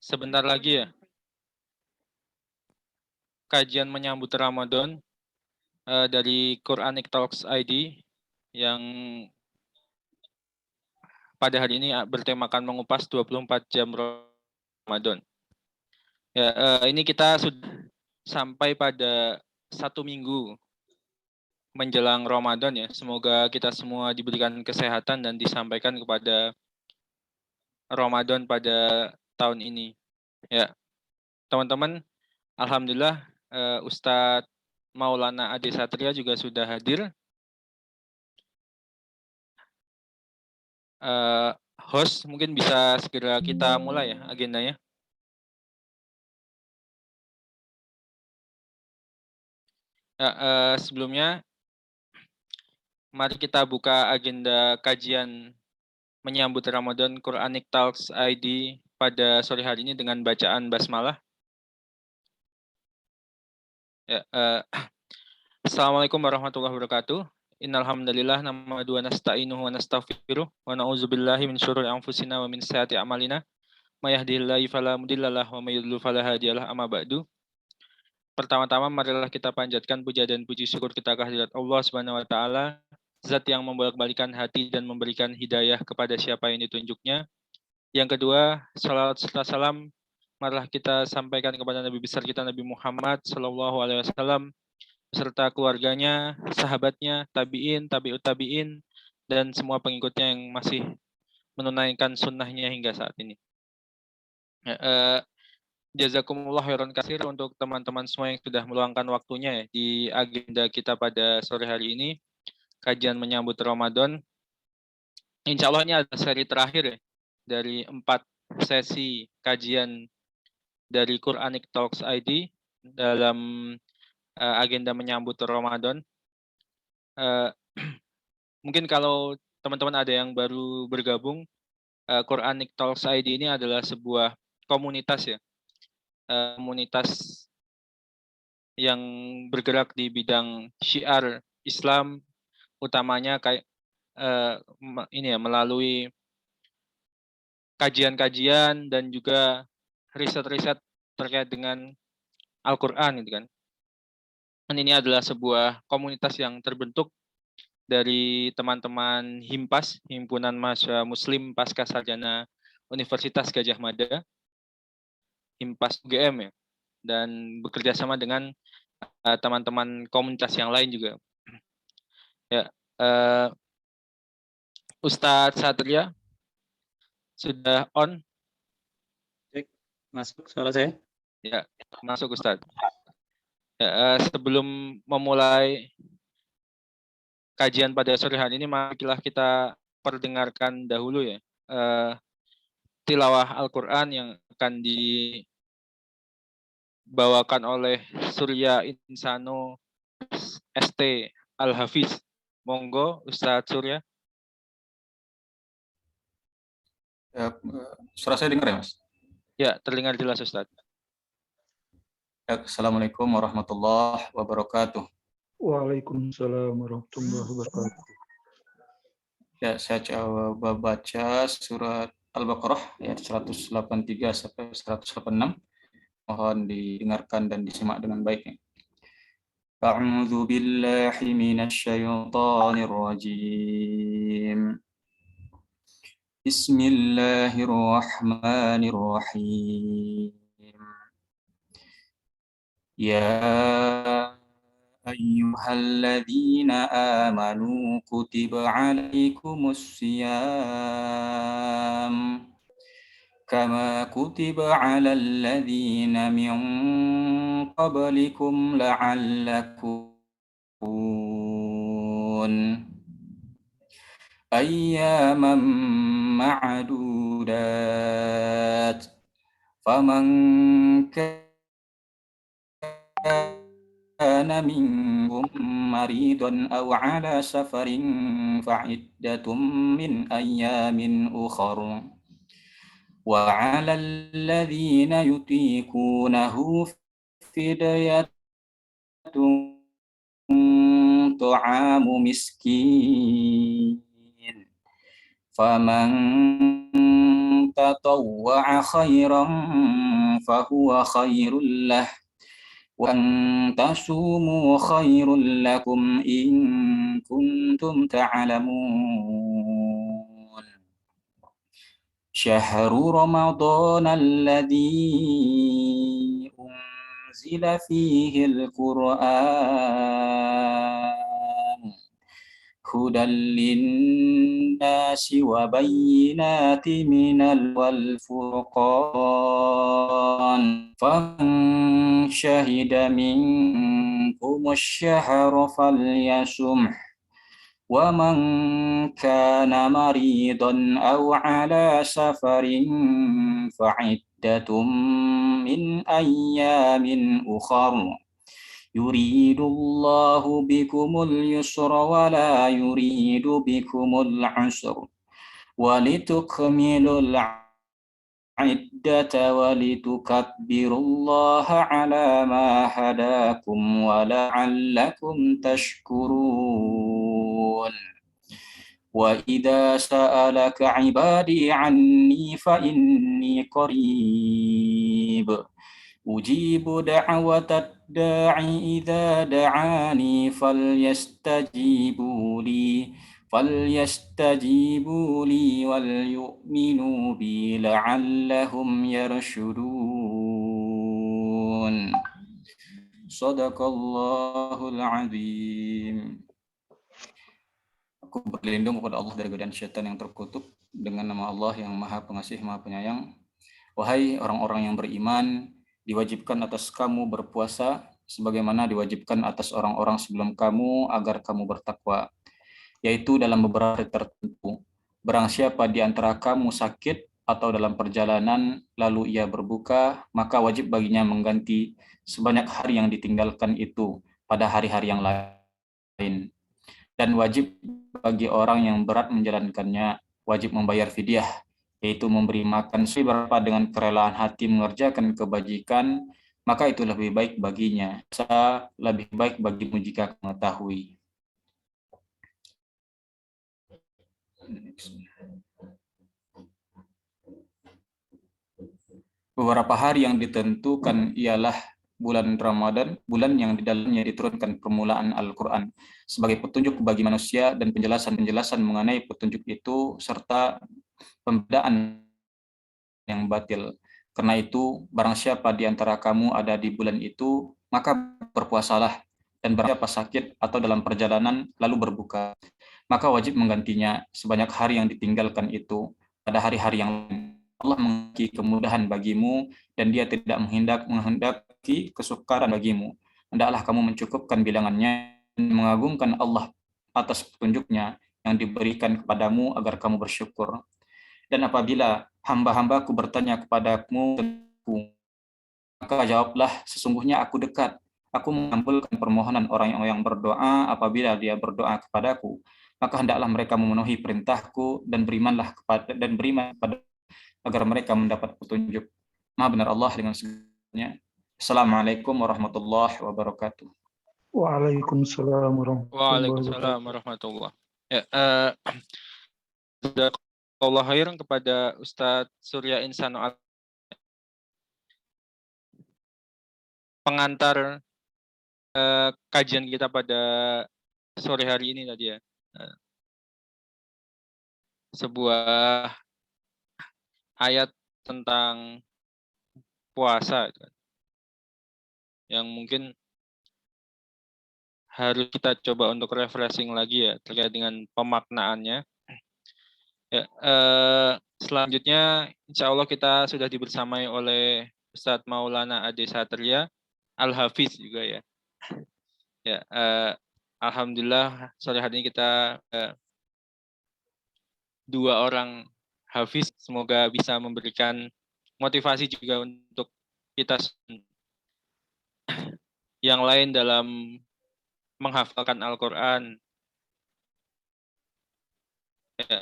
Sebentar lagi ya, kajian menyambut Ramadan dari Quranic Talks ID yang pada hari ini bertemakan mengupas 24 jam Ramadan. Ya, ini kita sudah sampai pada 1 minggu menjelang Ramadan ya. Semoga kita semua diberikan kesehatan dan disampaikan kepada Ramadan pada tahun ini. Ya, teman-teman, alhamdulillah Ustadz Maulana Ade Satria juga sudah hadir. Host mungkin bisa segera kita mulai ya agendanya. Ya, sebelumnya mari kita buka agenda kajian menyambut Ramadan Quranic Talks ID pada sore hari ini dengan bacaan basmalah. Ya, Assalamualaikum warahmatullahi wabarakatuh. Innal hamdalillah nahmaduhu wa nasta'inuhu wa nastaghfiruh wa na'udzubillahi min syururi anfusina wa min sayyiati a'malina. May yahdihillahu fala mudhillalah wa may yudhlil fala hadiyalah. Amma ba'du. Pertama-tama marilah kita panjatkan puja dan puji syukur kita kehadirat Allah Subhanahu wa taala, zat yang membolak-balikan hati dan memberikan hidayah kepada siapa yang ditunjuknya. Yang kedua, salawat serta salam marilah kita sampaikan kepada Nabi besar kita Nabi Muhammad sallallahu alaihi wasallam beserta keluarganya, sahabatnya, tabi'in, tabi'ut tabi'in, dan semua pengikutnya yang masih menunaikan sunnahnya hingga saat ini. Jazakumullah khairan katsir untuk teman-teman semua yang sudah meluangkan waktunya ya di agenda kita pada sore hari ini, kajian menyambut Ramadan. Insya Allah ini adalah seri terakhir ya, dari 4 sesi kajian dari Quranic Talks ID dalam agenda menyambut Ramadan. Mungkin kalau teman-teman ada yang baru bergabung, Quranic Talks ID ini adalah sebuah komunitas ya, komunitas yang bergerak di bidang syiar Islam, utamanya kayak ini ya, melalui kajian-kajian dan juga riset-riset terkait dengan Al-Quran gitu kan. Dan ini adalah sebuah komunitas yang terbentuk dari teman-teman HIMPAS, Himpunan Mahasiswa Muslim Pasca Sarjana Universitas Gadjah Mada, HIMPAS UGM ya, dan bekerja sama dengan teman-teman komunitas yang lain juga. Ya, Ustadz Satria sudah on? Cek, masuk suara saya? Ya, masuk Ustadz. Ya, sebelum memulai kajian pada sore hari ini, marilah kita perdengarkan dahulu ya tilawah Al-Quran yang akan dibawakan oleh Surya Insano ST Al-Hafiz. Monggo Ustadz Surya. Ya, suara saya dengar ya, Mas? Ya, terdengar jelas Ustadz. Ya, Assalamualaikum warahmatullahi wabarakatuh. Waalaikumsalam warahmatullahi wabarakatuh. Ya, saya coba baca surat Al-Baqarah ayat 183 sampai 186. Mohon didengarkan dan disimak dengan baik. A'udzu billahi minasyaitonir rajim. Bismillahirrahmanirrahim. Ya أيها الذين آمنوا كتب عليكم الصيام كما كتب على الذين من قبلكم لعلكم أياما معدودات فمن كان منكم مريضا أو على سفر فعدة من أيام أخر وعلى الذين يطيقونه فدية طعام مسكين فمن تطوع خيرا فهو خير له وأن تصوموا خير لكم إن كنتم تعلمون شهر رمضان الذي أنزل فيه القرآن هدى للناس وبينات من والفرقان فمن شهد منكم الشهر فليصمه ومن كان مريضا أو على سفر فعدة من أيام أخر يريد الله بكم اليسر ولا يريد بكم العسر ولتكملوا العدة ولتكبروا الله على ما هداكم ولعلكم تشكرون وإذا سألك عبادي عني فإني قريب أجيب دعوة الداعي إذا دعاني فليستجيبوا لي وليؤمنوا بي لعلهم يرشدون صدق الله العظيم. Aku berlindung kepada Allah dari godaan syaitan yang terkutuk dengan nama Allah yang Maha Pengasih, Maha Penyayang. Wahai orang-orang yang beriman, diwajibkan atas kamu berpuasa sebagaimana diwajibkan atas orang-orang sebelum kamu agar kamu bertakwa, yaitu dalam beberapa hari tertentu. Barang siapa di antara kamu sakit atau dalam perjalanan lalu ia berbuka, maka wajib baginya mengganti sebanyak hari yang ditinggalkan itu pada hari-hari yang lain. Dan wajib bagi orang yang berat menjalankannya, wajib membayar fidyah, yaitu memberi makan seberapa dengan kerelaan hati mengerjakan kebajikan, maka itu lebih baik baginya. Lebih baik bagimu jika mengetahui. Beberapa hari yang ditentukan ialah bulan Ramadan, bulan yang di dalamnya diturunkan permulaan Al-Quran sebagai petunjuk bagi manusia dan penjelasan-penjelasan mengenai petunjuk itu serta pembedaan yang batil. Karena itu, barang siapa di antara kamu ada di bulan itu, maka berpuasalah, dan barang siapa sakit atau dalam perjalanan lalu berbuka, maka wajib menggantinya sebanyak hari yang ditinggalkan itu pada hari-hari yang lain. Allah menghendaki kemudahan bagimu dan Dia tidak menghendaki kesukaran bagimu. Hendaklah kamu mencukupkan bilangannya dan mengagungkan Allah atas petunjuknya yang diberikan kepadamu agar kamu bersyukur. Dan apabila hamba-hambaku bertanya kepadamu, maka jawablah, sesungguhnya aku dekat. Aku mengabulkan permohonan orang yang berdoa apabila dia berdoa kepadaku. Maka hendaklah mereka memenuhi perintahku dan beriman kepada agar mereka mendapat petunjuk. Maha benar Allah dengan segalanya. Assalamualaikum warahmatullahi wabarakatuh. Waalaikumsalam warahmatullahi Waalaikumsalam warahmatullahi wabarakatuh. Allah khairan kepada Ustadz Surya Insano pengantar kajian kita pada sore hari ini tadi ya. Sebuah ayat tentang puasa yang mungkin harus kita coba untuk refreshing lagi ya terkait dengan pemaknaannya. Ya, selanjutnya insya Allah kita sudah dibersamai oleh Ustadz Maulana Ade Satria Al-Hafiz juga ya. Ya, alhamdulillah sore hari ini kita dua orang Hafiz, semoga bisa memberikan motivasi juga untuk kita yang lain dalam menghafalkan Al-Quran. Ya,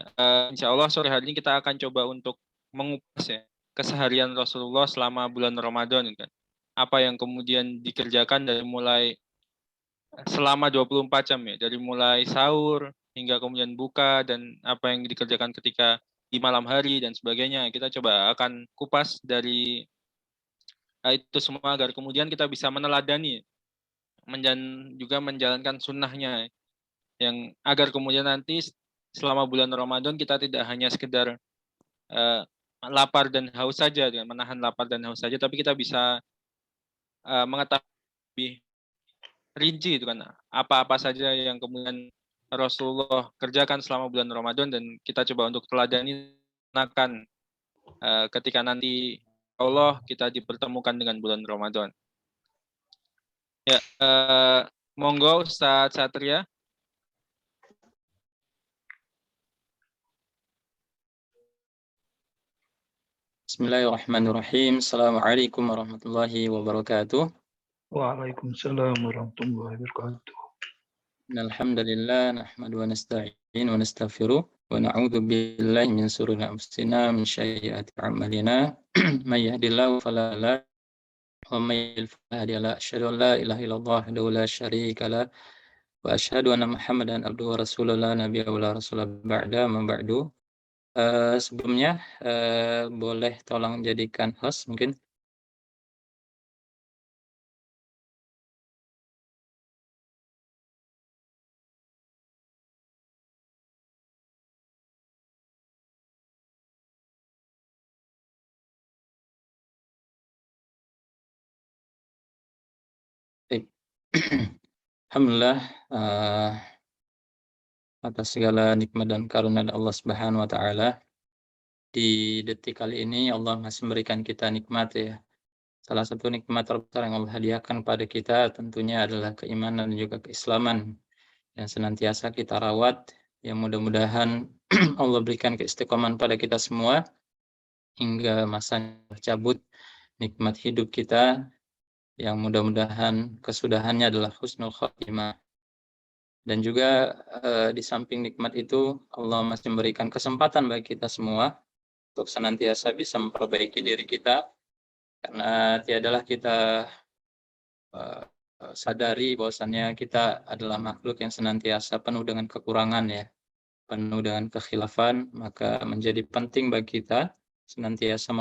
insya Allah sore hari ini kita akan coba untuk mengupas ya keseharian Rasulullah selama bulan Ramadan kan. Apa yang kemudian dikerjakan dari mulai selama 24 jam ya, dari mulai sahur hingga kemudian buka dan apa yang dikerjakan ketika di malam hari dan sebagainya. Kita coba akan kupas dari itu semua agar kemudian kita bisa meneladani juga menjalankan sunnahnya, yang agar kemudian nanti selama bulan Ramadan kita tidak hanya sekedar lapar dan haus saja, dengan menahan lapar dan haus saja, tapi kita bisa mengetahui lebih rinci itu kan apa-apa saja yang kemudian Rasulullah kerjakan selama bulan Ramadan, dan kita coba untuk teladani ketika nanti Allah kita dipertemukan dengan bulan Ramadan. Ya, monggo Ustaz Satria. Bismillahirrahmanirrahim. Assalamualaikum warahmatullahi wabarakatuh. Waalaikumsalam warahmatullahi wabarakatuh. Alhamdulillah nahmadu wa nasta'in wa nastaghfiruh wa na'udzu billahi min shururi anfusina min sayyiati a'malina may yahdihillahu fala mudilla lahu wa may yudlil fala hadiya lahu. Asyhadu an la ilaha illallah wahdahu la syarika lahu wa asyhadu anna Muhammadan abduhu wa rasuluhu la nabiyya wa la rasula ba'da ma ba'du. Sebelumnya boleh tolong jadikan host mungkin. Alhamdulillah atas segala nikmat dan karunia Allah Subhanahu wa taala. Di detik kali ini Allah masih memberikan kita nikmat ya. Salah satu nikmat terbesar yang Allah hadiahkan pada kita tentunya adalah keimanan dan juga keislaman yang senantiasa kita rawat. Yang mudah-mudahan Allah berikan keistiqomahan pada kita semua hingga masa cabut nikmat hidup kita, yang mudah-mudahan kesudahannya adalah husnul khotimah. Dan juga di samping nikmat itu Allah masih memberikan kesempatan bagi kita semua untuk senantiasa bisa memperbaiki diri kita, karena tiadalah kita sadari bahwasannya kita adalah makhluk yang senantiasa penuh dengan kekurangan ya, penuh dengan kekhilafan. Maka menjadi penting bagi kita senantiasa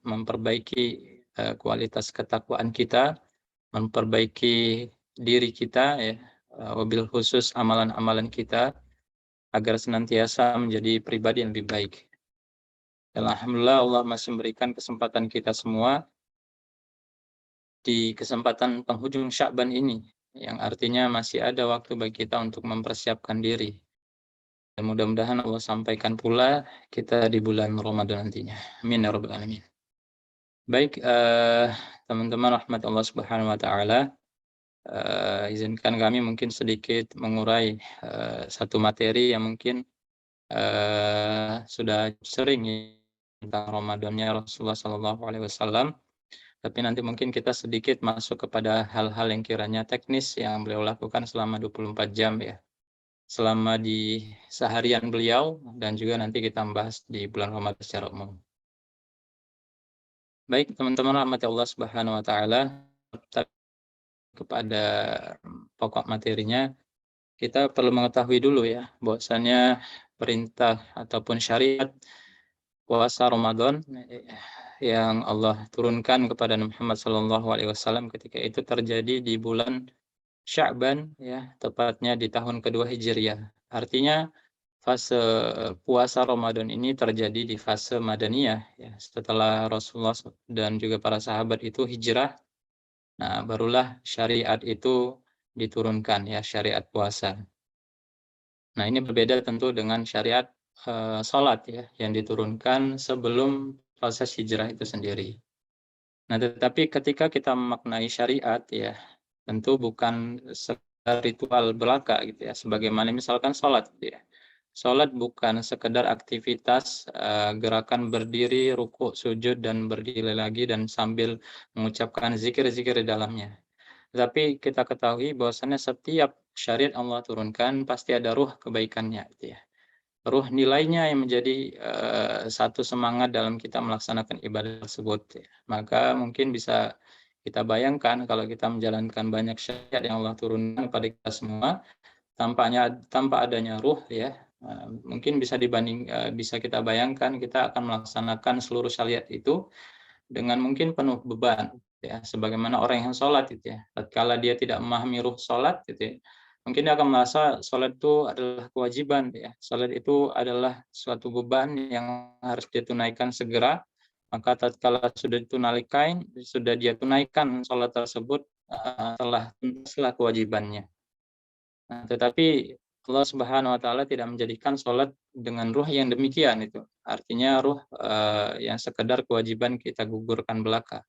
memperbaiki kualitas ketakwaan kita, memperbaiki diri kita ya, wabil khusus amalan-amalan kita, agar senantiasa menjadi pribadi yang lebih baik. Dan alhamdulillah Allah masih memberikan kesempatan kita semua di kesempatan penghujung Sya'ban ini, yang artinya masih ada waktu bagi kita untuk mempersiapkan diri. Dan mudah-mudahan Allah sampaikan pula kita di bulan Ramadan nantinya. Amin ya rabbal alamin. Baik, teman-teman rahmat Allah Subhanahu wa taala, izinkan kami mungkin sedikit mengurai satu materi yang mungkin sudah sering tentang Ramadannya Rasulullah SAW, tapi nanti mungkin kita sedikit masuk kepada hal-hal yang kiranya teknis yang beliau lakukan selama 24 jam ya, selama di seharian beliau, dan juga nanti kita bahas di bulan Ramadan secara umum. Baik teman-teman rahmati Allah Subhanahu wa taala, kepada pokok materinya, kita perlu mengetahui dulu ya bahwasannya perintah ataupun syariat puasa Ramadan yang Allah turunkan kepada Muhammad SAW ketika itu terjadi di bulan Sya'ban ya, tepatnya di tahun kedua Hijriah. Artinya fase puasa Ramadan ini terjadi di fase Madaniyah ya, setelah Rasulullah dan juga para sahabat itu hijrah. Nah, barulah syariat itu diturunkan ya, syariat puasa. Nah, ini berbeda tentu dengan syariat salat ya, yang diturunkan sebelum proses hijrah itu sendiri. Nah, tetapi ketika kita memaknai syariat ya, tentu bukan sekedar ritual belaka gitu ya, sebagaimana misalkan salat gitu ya. Salat bukan sekedar aktivitas gerakan berdiri, ruku', sujud, dan berdiri lagi dan sambil mengucapkan zikir-zikir di dalamnya. Tetapi kita ketahui bahwasannya setiap syariat Allah turunkan pasti ada ruh kebaikannya gitu ya. Ruh nilainya yang menjadi satu semangat dalam kita melaksanakan ibadah tersebut ya. Maka mungkin bisa kita bayangkan kalau kita menjalankan banyak syariat yang Allah turunkan kepada kita semua, tanpa adanya ruh ya, Mungkin bisa kita bayangkan kita akan melaksanakan seluruh syariat itu dengan mungkin penuh beban, ya, sebagaimana orang yang sholat itu ya, tatkala dia tidak memahami ruh sholat gitu ya, mungkin dia akan merasa sholat itu adalah kewajiban, ya, sholat itu adalah suatu beban yang harus dia tunaikan segera, maka tatkala sudah dia tunaikan sholat tersebut, telah tuntaslah kewajibannya. Nah, tetapi Allah Subhanahu wa taala tidak menjadikan sholat dengan ruh yang demikian itu. Artinya ruh yang sekedar kewajiban kita gugurkan belaka.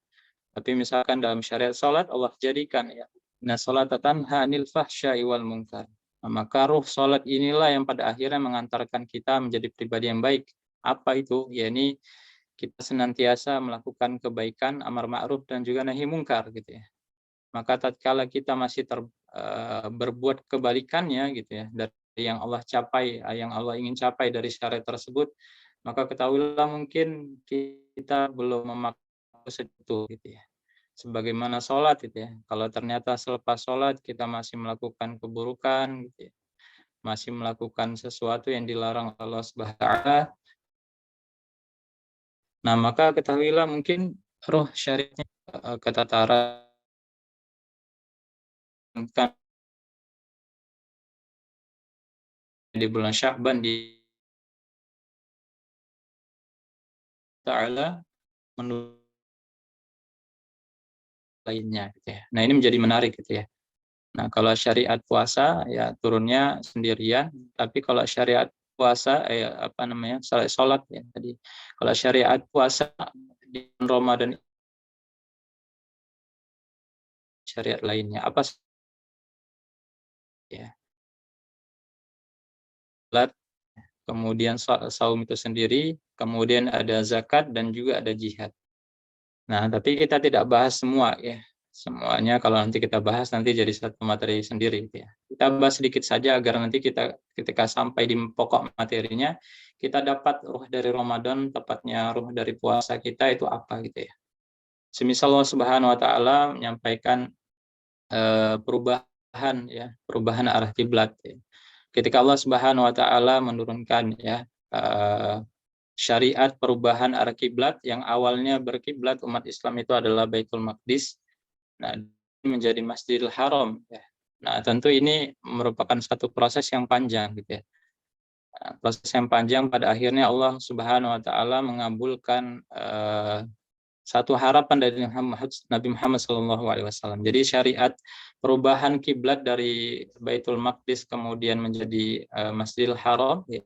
Tapi misalkan dalam syariat sholat Allah jadikan ya, nah sholata tanha 'anil fahsya'i wal munkar. Nah, maka ruh sholat inilah yang pada akhirnya mengantarkan kita menjadi pribadi yang baik. Apa itu? Yakni kita senantiasa melakukan kebaikan, amar ma'ruf dan juga nahi mungkar gitu ya. Maka tatkala kita masih berbuat kebalikannya gitu ya dari yang Allah capai, yang Allah ingin capai dari syariat tersebut, maka ketahuilah mungkin kita belum memakai itu gitu ya. Sebagaimana sholat gitu ya. Kalau ternyata selepas sholat kita masih melakukan keburukan gitu ya, masih melakukan sesuatu yang dilarang Allah Subhanahu wa taala, nah maka ketahuilah mungkin roh syariatnya ketataran di bulan Sya'ban di Ta'ala menurut lainnya gitu ya. Nah, ini menjadi menarik gitu ya. Nah, kalau syariat puasa ya turunnya sendirian, tapi kalau syariat puasa salat ya tadi. Kalau syariat puasa di Ramadan syariat lainnya apa ya? Salat, kemudian saum itu sendiri, kemudian ada zakat dan juga ada jihad. Nah, tapi kita tidak bahas semua ya. Semuanya kalau nanti kita bahas nanti jadi satu materi sendiri gitu ya. Kita bahas sedikit saja agar nanti kita ketika sampai di pokok materinya kita dapat ruh dari Ramadan, tepatnya ruh dari puasa kita itu apa gitu ya. Semisal Allah Subhanahu wa taala menyampaikan perubahan arah kiblat ya. Ketika Allah Subhanahu wa taala menurunkan ya syariat perubahan arah kiblat yang awalnya berkiblat umat Islam itu adalah Baitul Maqdis. Nah, ini menjadi Masjidil Haram ya. Nah, tentu ini merupakan satu proses yang panjang gitu ya. Nah, proses yang panjang pada akhirnya Allah Subhanahu wa taala mengabulkan satu harapan dari Nabi Muhammad SAW. Jadi syariat perubahan kiblat dari Baitul Maqdis kemudian menjadi Masjidil Haram ya,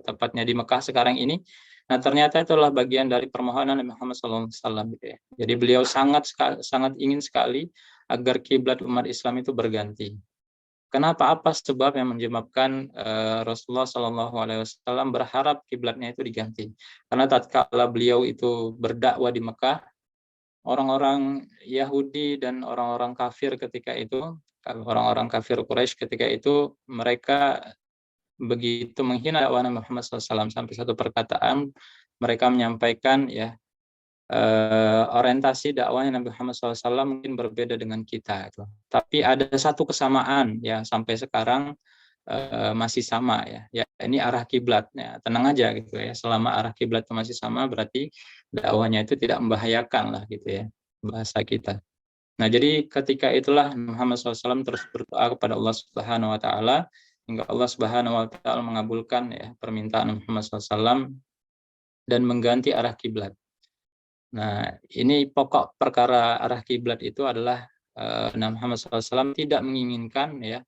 tepatnya di Mekah sekarang ini. Nah, ternyata itulah bagian dari permohonan Nabi Muhammad SAW. Gitu ya. Jadi beliau sangat ingin sekali agar kiblat umat Islam itu berganti. Kenapa? Apa sebab yang menyebabkan Rasulullah SAW berharap kiblatnya itu diganti? Karena tatkala beliau itu berdakwah di Mekah, orang-orang Yahudi dan orang-orang kafir ketika itu, orang-orang kafir Quraisy ketika itu, mereka begitu menghina dakwah Nabi Muhammad SAW sampai satu perkataan mereka menyampaikan ya orientasi dakwahnya Nabi Muhammad SAW mungkin berbeda dengan kita itu. Tapi ada satu kesamaan ya sampai sekarang masih sama ya. Ya ini arah kiblat ya. Tenang aja gitu ya. Selama arah kiblat masih sama berarti dakwahnya itu tidak membahayakan lah gitu ya bahasa kita. Nah, jadi ketika itulah Muhammad SAW terus berdoa kepada Allah Subhanahu wa taala hingga Allah Subhanahu wa taala mengabulkan ya permintaan Muhammad SAW dan mengganti arah kiblat. Nah, ini pokok perkara arah kiblat itu adalah Nabi Muhammad SAW tidak menginginkan ya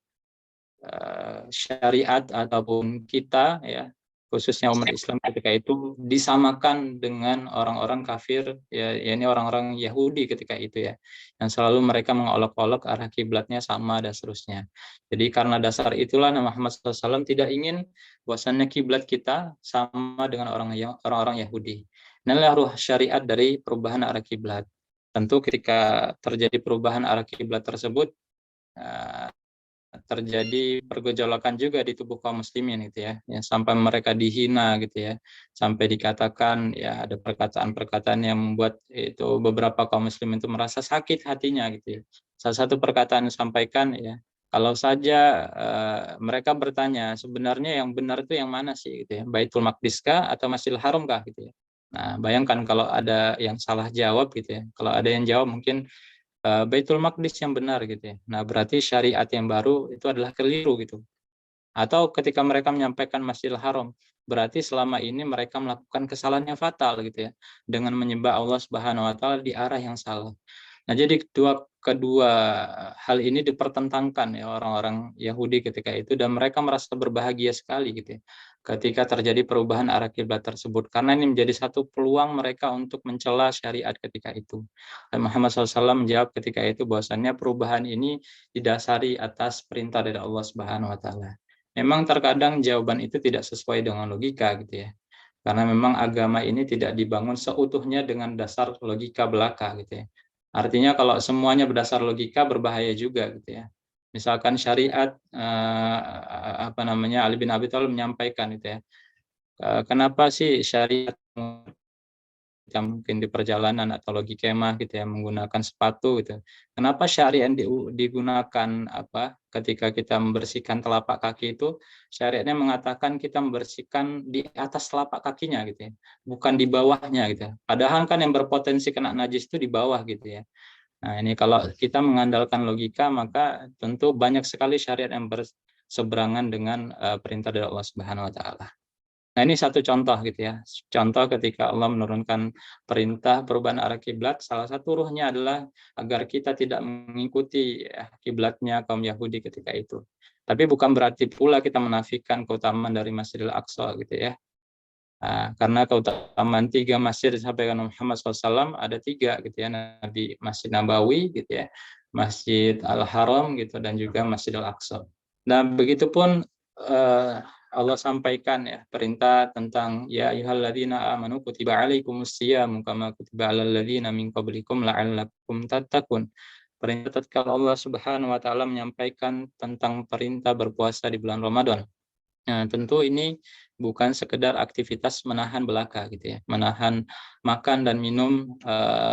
syariat ataupun kita ya khususnya umat Islam ketika itu disamakan dengan orang-orang kafir ya ini orang-orang Yahudi ketika itu ya yang selalu mereka mengolok-olok arah kiblatnya sama dan seterusnya. Jadi karena dasar itulah Nabi Muhammad SAW tidak ingin bahwasannya kiblat kita sama dengan orang-orang Yahudi. Inilah ruh syariat dari perubahan arah kiblat. Tentu ketika terjadi perubahan arah kiblat tersebut terjadi pergejolakan juga di tubuh kaum muslimin gitu ya, sampai mereka dihina gitu ya, sampai dikatakan ya ada perkataan-perkataan yang membuat itu beberapa kaum muslimin itu merasa sakit hatinya gitu ya. Salah satu perkataan yang disampaikan ya, Kalau saja mereka bertanya, sebenarnya yang benar itu yang mana sih gitu ya? Baitul Maqdis kah atau Masjidil Haram kah gitu ya. Nah, bayangkan kalau ada yang salah jawab gitu ya. Kalau ada yang jawab mungkin Baitul Maqdis yang benar gitu ya. Nah, berarti syariat yang baru itu adalah keliru gitu. Atau ketika mereka menyampaikan Masjidil Haram, berarti selama ini mereka melakukan kesalahan yang fatal gitu ya, dengan menyembah Allah Subhanahu wa taala di arah yang salah. Nah, jadi kedua hal ini dipertentangkan ya orang-orang Yahudi ketika itu, dan mereka merasa berbahagia sekali gitu ya, ketika terjadi perubahan arah kiblat tersebut, karena ini menjadi satu peluang mereka untuk mencela syariat ketika itu. Dan Muhammad SAW menjawab ketika itu bahwasannya perubahan ini didasari atas perintah dari Allah Subhanahu wa taala. Memang terkadang jawaban itu tidak sesuai dengan logika gitu ya. Karena memang agama ini tidak dibangun seutuhnya dengan dasar logika belaka gitu ya. Artinya kalau semuanya berdasar logika berbahaya juga gitu ya. Misalkan syariat Ali bin Abi Thalib menyampaikan gitu ya. Kenapa sih syariat yang mungkin di perjalanan atau lagi kemah gitu ya menggunakan sepatu gitu. Kenapa syariat digunakan ketika kita membersihkan telapak kaki itu syariatnya mengatakan kita membersihkan di atas telapak kakinya gitu ya, bukan di bawahnya gitu ya. Padahal kan yang berpotensi kena najis itu di bawah gitu ya. Nah, ini kalau kita mengandalkan logika maka tentu banyak sekali syariat yang berseberangan dengan perintah dari Allah Subhanahu wa taala. Nah, ini satu contoh gitu ya. Contoh ketika Allah menurunkan perintah perubahan arah kiblat, salah satu ruhnya adalah agar kita tidak mengikuti kiblatnya kaum Yahudi ketika itu. Tapi bukan berarti pula kita menafikan keutamaan dari Masjidil Aqsa gitu ya. Nah, karena keutamaan 3 masjid disampaikan Muhammad SAW ada 3 gitu ya, Nabi Masjid Nabawi gitu ya, Masjid Al-Haram gitu, dan juga Masjidil Aqsa. Nah, begitupun Allah sampaikan ya perintah tentang ya ayyuhalladzina amanu kutiba alaikumusyiyamu kama kutiba alal ladzina min qablikum la'allakum tattaqun. Perintah tatkala Allah Subhanahu wa taala menyampaikan tentang perintah berpuasa di bulan Ramadan. Nah, tentu ini bukan sekedar aktivitas menahan belaka gitu ya, menahan makan dan minum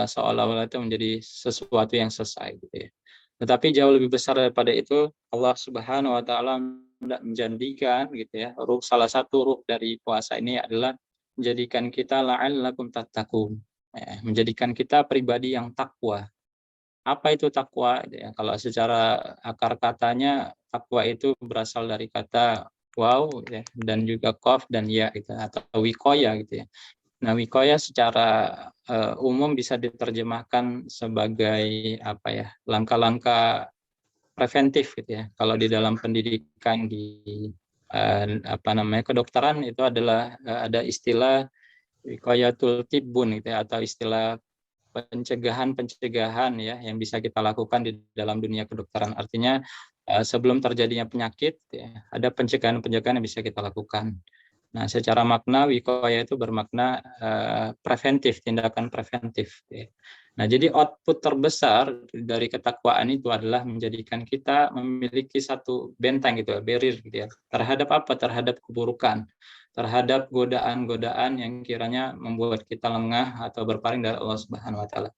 seolah-olah itu menjadi sesuatu yang selesai gitu ya. Tetapi jauh lebih besar daripada itu, Allah Subhanahu wa taala menjanjikan gitu ya, salah satu ruh dari puasa ini adalah menjadikan kita la'allakum tattaqun. Menjadikan kita pribadi yang takwa. Apa itu takwa? Ya, kalau secara akar katanya takwa itu berasal dari kata waw ya, dan juga qaf dan ya gitu, atau wikoya gitu ya. Nah, wikoya secara umum bisa diterjemahkan sebagai langkah-langkah preventif gitu ya. Kalau di dalam pendidikan di kedokteran itu adalah ada istilah wikoyatul tibbun gitu ya, atau istilah pencegahan ya yang bisa kita lakukan di dalam dunia kedokteran. Artinya sebelum terjadinya penyakit ya, ada pencegahan-pencegahan yang bisa kita lakukan. Nah, secara makna wikoya itu bermakna preventif, tindakan preventif. Ya. Nah, jadi output terbesar dari ketakwaan itu adalah menjadikan kita memiliki satu benteng gitu, barrier gitu ya, terhadap apa? Terhadap keburukan, terhadap godaan-godaan yang kiranya membuat kita lengah atau berpaling dari Allah Subhanahu wa taala.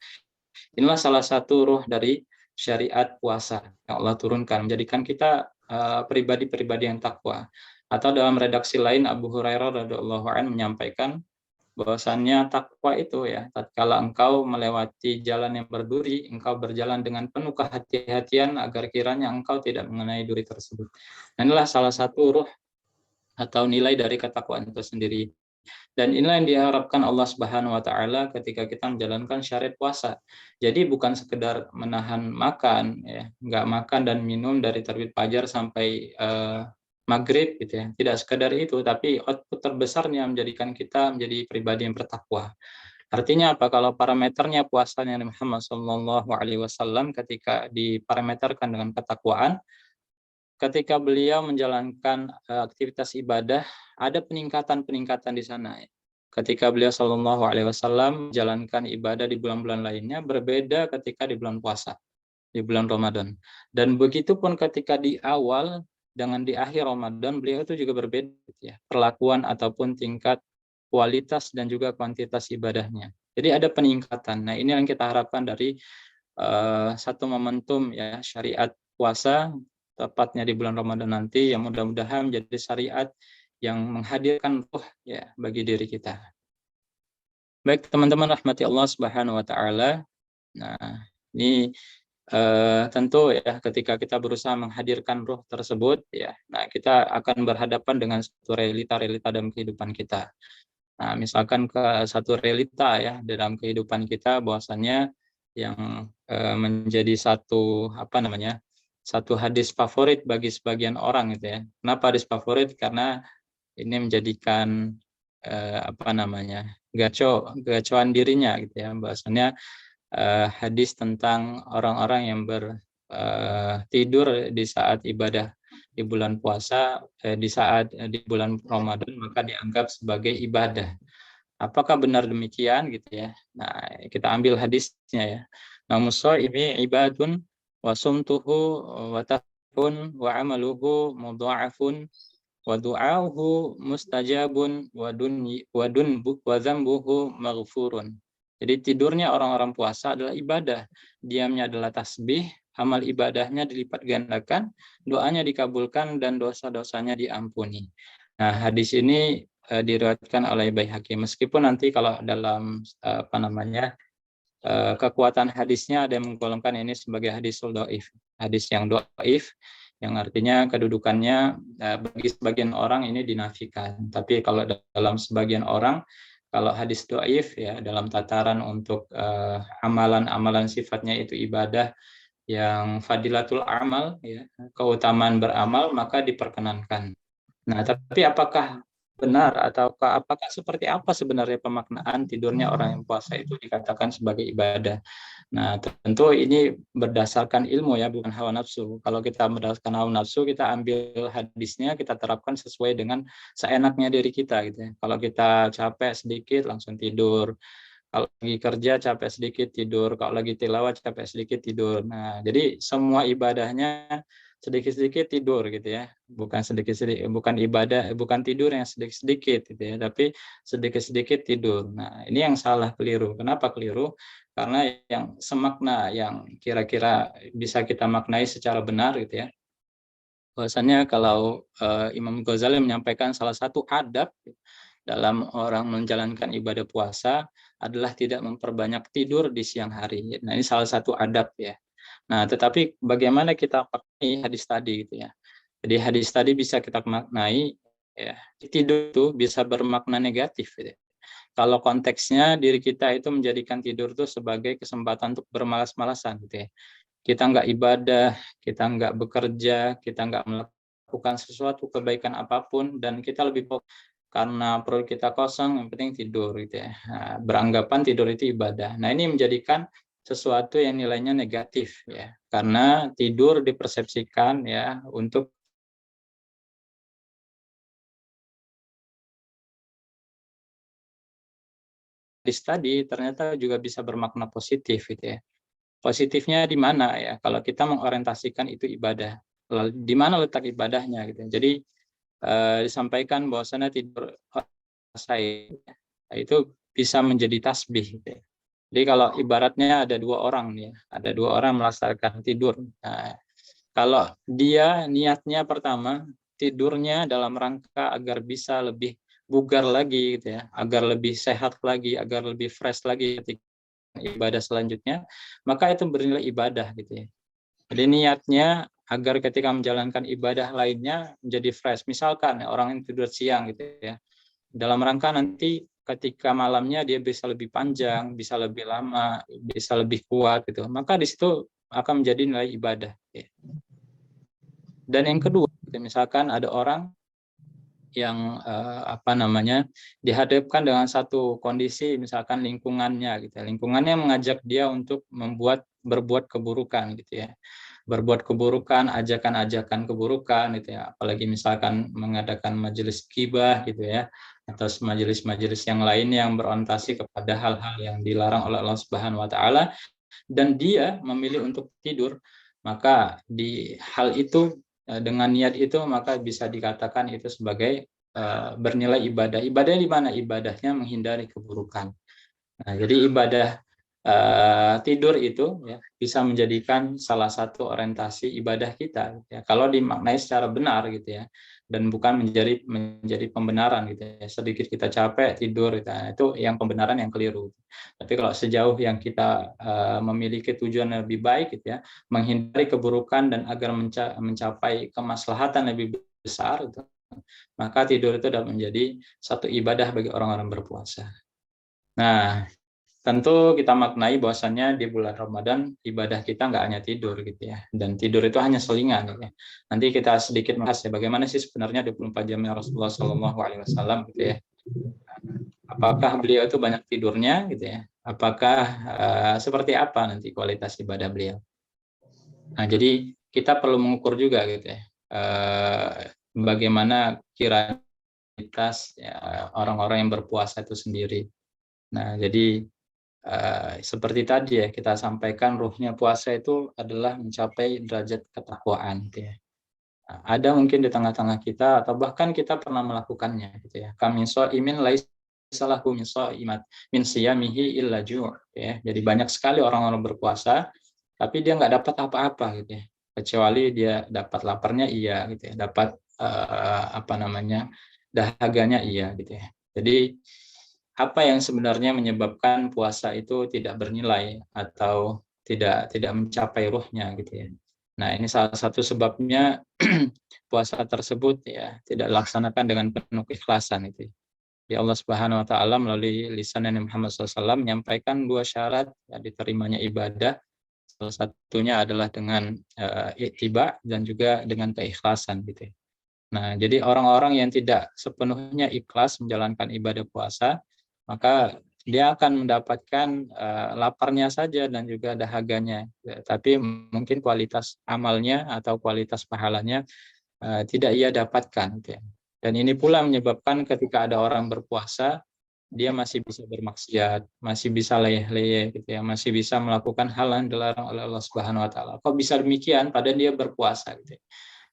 Inilah salah satu ruh dari syariat puasa yang Allah turunkan, menjadikan kita pribadi-pribadi yang takwa. Atau dalam redaksi lain Abu Hurairah radhiyallahu anhu menyampaikan bahwasannya takwa itu ya, tatkala engkau melewati jalan yang berduri, engkau berjalan dengan penuh kehati-hatian agar kiranya engkau tidak mengenai duri tersebut. Dan inilah salah satu ruh atau nilai dari ketakwaan itu sendiri. Dan inilah yang diharapkan Allah Subhanahu wa taala ketika kita menjalankan syariat puasa. Jadi bukan sekedar menahan makan ya, enggak makan dan minum dari terbit fajar sampai maghrib gitu ya. Tidak sekedar itu, tapi output terbesarnya menjadikan kita menjadi pribadi yang bertakwa. Artinya apa? Kalau parameternya puasanya Muhammad SAW ketika diparameterkan dengan ketakwaan, ketika beliau menjalankan aktivitas ibadah, ada peningkatan-peningkatan di sana. Ketika beliau Shallallahu Alaihi Wasallam menjalankan ibadah di bulan-bulan lainnya, berbeda ketika di bulan puasa, di bulan Ramadan. Dan begitu pun ketika di awal dengan di akhir Ramadan, beliau itu juga berbeda, ya, perlakuan ataupun tingkat kualitas dan juga kuantitas ibadahnya. Jadi ada peningkatan. Nah, ini yang kita harapkan dari satu momentum ya syariat puasa tepatnya di bulan Ramadan nanti, yang mudah-mudahan menjadi syariat yang menghadirkan ruh ya bagi diri kita. Baik teman-teman rahmati Allah Subhanahu wa taala. Nah, ini tentu ya ketika kita berusaha menghadirkan ruh tersebut ya, nah kita akan berhadapan dengan satu realita-realita dalam kehidupan kita. Nah, misalkan ke satu realita ya dalam kehidupan kita bahwasannya yang menjadi satu satu hadis favorit bagi sebagian orang gitu ya. Kenapa hadis favorit? Karena ini menjadikan gacoan dirinya gitu ya, bahwasannya hadis tentang orang-orang yang tidur di saat ibadah di bulan puasa, di saat di bulan Ramadan, maka dianggap sebagai ibadah. Apakah benar demikian gitu ya? Nah, kita ambil hadisnya ya. Namusaimi ibadun wa sumtuhu wa tafun wa amaluhu mudha'afun wa du'auhu mustajabun wa dzambuhu maghfurun. Jadi tidurnya orang-orang puasa adalah ibadah, diamnya adalah tasbih, amal ibadahnya dilipat gandakan, doanya dikabulkan dan dosa-dosanya diampuni. Nah, hadis ini diriwayatkan oleh Baihaqi. Meskipun nanti kalau dalam kekuatan hadisnya ada yang menggolongkan ini sebagai hadisul dhaif, hadis yang dhaif, yang artinya kedudukannya bagi sebagian orang ini dinafikan. Tapi kalau dalam sebagian orang, kalau hadis dhaif ya dalam tataran untuk amalan-amalan sifatnya itu ibadah yang fadilatul amal ya, keutamaan beramal, maka diperkenankan. Nah, tapi apakah benar ataukah apakah seperti apa sebenarnya pemaknaan tidurnya orang yang puasa itu dikatakan sebagai ibadah? Nah, tentu ini berdasarkan ilmu ya, bukan hawa nafsu. Kalau kita berdasarkan hawa nafsu, kita ambil hadisnya, kita terapkan sesuai dengan seenaknya diri kita gitu ya. Kalau kita capek sedikit langsung tidur. Kalau lagi kerja capek sedikit tidur, kalau lagi tilawah capek sedikit tidur. Nah, jadi semua ibadahnya sedikit-sedikit tidur gitu ya. Bukan sedikit-sedikit, bukan ibadah, bukan tidur yang sedikit-sedikit gitu ya, tapi sedikit-sedikit tidur. Nah, ini yang salah, keliru. Kenapa keliru? Karena yang semakna yang kira-kira bisa kita maknai secara benar gitu ya. Bahwasannya kalau Imam Ghazali menyampaikan salah satu adab dalam orang menjalankan ibadah puasa adalah tidak memperbanyak tidur di siang hari. Nah, ini salah satu adab ya. Nah, tetapi bagaimana kita pakai hadis tadi gitu ya. Jadi hadis tadi bisa kita maknai ya, tidur itu bisa bermakna negatif gitu. Kalau konteksnya diri kita itu menjadikan tidur itu sebagai kesempatan untuk bermalas-malasan gitu ya. Kita nggak ibadah, kita nggak bekerja, kita nggak melakukan sesuatu kebaikan apapun, dan kita lebih fokus karena perut kita kosong, yang penting tidur gitu ya. Nah, beranggapan tidur itu ibadah. Nah, ini menjadikan sesuatu yang nilainya negatif ya, karena tidur dipersepsikan ya untuk hadis tadi ternyata juga bisa bermakna positif gitu ya. Positifnya di mana ya? Kalau kita mengorientasikan itu ibadah, lalu di mana letak ibadahnya gitu. Jadi disampaikan bahwasanya tidur saya itu bisa menjadi tasbih gitu ya. Jadi kalau ibaratnya ada dua orang nih, ada dua orang melaksanakan tidur. Nah, kalau dia niatnya pertama tidurnya dalam rangka agar bisa lebih bugar lagi gitu ya, agar lebih sehat lagi, agar lebih fresh lagi ketika ibadah selanjutnya, maka itu bernilai ibadah gitu ya. Jadi niatnya agar ketika menjalankan ibadah lainnya menjadi fresh. Misalkan ya, orang yang tidur siang gitu ya, dalam rangka nanti ketika malamnya dia bisa lebih panjang, bisa lebih lama, bisa lebih kuat gitu. Maka di situ akan menjadi nilai ibadah. Ya. Dan yang kedua, misalkan ada orang yang dihadapkan dengan satu kondisi, misalkan lingkungannya gitu, lingkungannya mengajak dia untuk berbuat keburukan gitu ya, berbuat keburukan, ajakan-ajakan keburukan gitu ya, apalagi misalkan mengadakan majelis ghibah gitu ya, atau majelis-majelis yang lain yang berorientasi kepada hal-hal yang dilarang oleh Allah Subhanahu Wa Taala, dan dia memilih untuk tidur, maka di hal itu dengan niat itu maka bisa dikatakan itu sebagai bernilai ibadah. Ibadahnya di mana? Ibadahnya menghindari keburukan. Nah, jadi ibadah tidur itu ya bisa menjadikan salah satu orientasi ibadah kita gitu ya, kalau dimaknai secara benar gitu ya, dan bukan menjadi pembenaran gitu ya. Sedikit kita capek tidur gitu, nah, itu yang pembenaran yang keliru. Tapi kalau sejauh yang kita memiliki tujuan yang lebih baik gitu ya, menghindari keburukan dan agar mencapai kemaslahatan lebih besar gitu, maka tidur itu dapat menjadi satu ibadah bagi orang-orang berpuasa. Nah, tentu kita maknai bahwasannya di bulan Ramadan ibadah kita nggak hanya tidur gitu ya, dan tidur itu hanya selingan gitu ya. Nanti kita sedikit bahas ya bagaimana sih sebenarnya 24 jamnya Rasulullah SAW gitu ya. Apakah beliau itu banyak tidurnya gitu ya? Apakah seperti apa nanti kualitas ibadah beliau? Nah, jadi kita perlu mengukur juga gitu ya. Bagaimana kira ya, orang-orang yang berpuasa itu sendiri. Nah, jadi seperti tadi ya kita sampaikan, ruhnya puasa itu adalah mencapai derajat ketakwaan gitu ya. Nah, ada mungkin di tengah-tengah kita atau bahkan kita pernah melakukannya gitu ya. Kami shaimin laisa lahu min siyamihi illa ju' ya. Jadi banyak sekali orang-orang berpuasa tapi dia nggak dapat apa-apa gitu ya. Kecuali dia dapat laparnya iya gitu ya. Dapat dahaganya iya gitu ya. Jadi apa yang sebenarnya menyebabkan puasa itu tidak bernilai atau tidak mencapai ruhnya gitu ya. Nah, ini salah satu sebabnya puasa tersebut ya tidak dilaksanakan dengan penuh keikhlasan itu. Ya Allah Subhanahu wa taala melalui lisan Nabi Muhammad SAW menyampaikan dua syarat ya, diterimanya ibadah. Salah satunya adalah dengan ittiba dan juga dengan keikhlasan gitu ya. Nah, jadi orang-orang yang tidak sepenuhnya ikhlas menjalankan ibadah puasa, maka dia akan mendapatkan laparnya saja dan juga dahaganya. Tapi mungkin kualitas amalnya atau kualitas pahalanya tidak ia dapatkan. Gitu ya. Dan ini pula menyebabkan ketika ada orang berpuasa, dia masih bisa bermaksiat, masih bisa leyeh-leyeh, gitu ya, masih bisa melakukan hal yang dilarang oleh Allah Subhanahu Wa Taala. Kok bisa demikian? Padahal dia berpuasa. Gitu ya.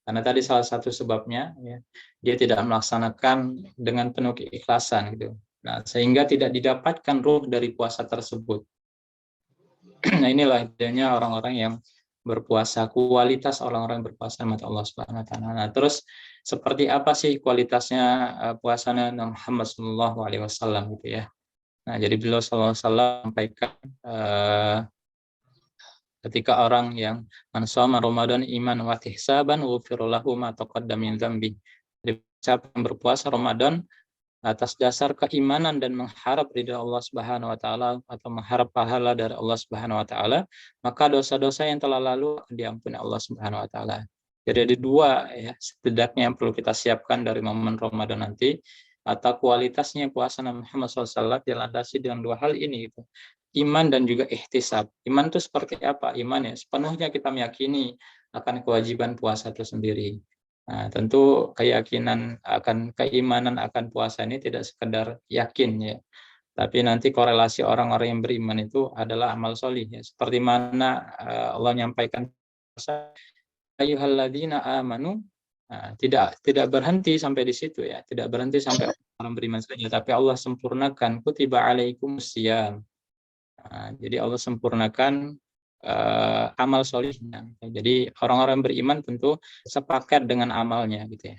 Karena tadi salah satu sebabnya ya, dia tidak melaksanakan dengan penuh keikhlasan gitu. Nah, sehingga tidak didapatkan ruh dari puasa tersebut. Nah, inilah idenya orang-orang yang berpuasa, kualitas orang-orang berpuasa mata Allah Subhanahu wa taala. Nah, terus seperti apa sih kualitasnya puasanya Muhammad sallallahu alaihi wasallam gitu ya. Nah, jadi beliau sallallahu alaihi wasallam sampaikan ketika orang yang man Ramadan iman wa ihtisaban ghufira lahu ma taqaddama min dzambi. Jadi siapa yang berpuasa Ramadan atas dasar keimanan dan mengharap ridha Allah Subhanahu wa taala atau mengharap pahala dari Allah Subhanahu wa taala, maka dosa-dosa yang telah lalu akan diampuni Allah Subhanahu wa taala. Jadi ada dua ya setidaknya yang perlu kita siapkan dari momen Ramadan nanti, atau kualitasnya puasa Nabi Muhammad SAW dilandasi dengan dua hal ini gitu. Iman dan juga ihtisab. Iman itu seperti apa? Iman ya sepenuhnya kita meyakini akan kewajiban puasa itu sendiri. Nah, tentu keyakinan akan keimanan akan puasa ini tidak sekedar yakin ya, tapi nanti korelasi orang-orang yang beriman itu adalah amal solih ya. Seperti mana Allah menyampaikan ayyuhalladzina amanu. Nah, tidak berhenti sampai di situ ya, tidak berhenti sampai orang beriman saja, tapi Allah sempurnakan kutiba alaikumusiyam. Nah, jadi Allah sempurnakan amal solihnya. Jadi orang-orang beriman tentu sepakat dengan amalnya gitu ya.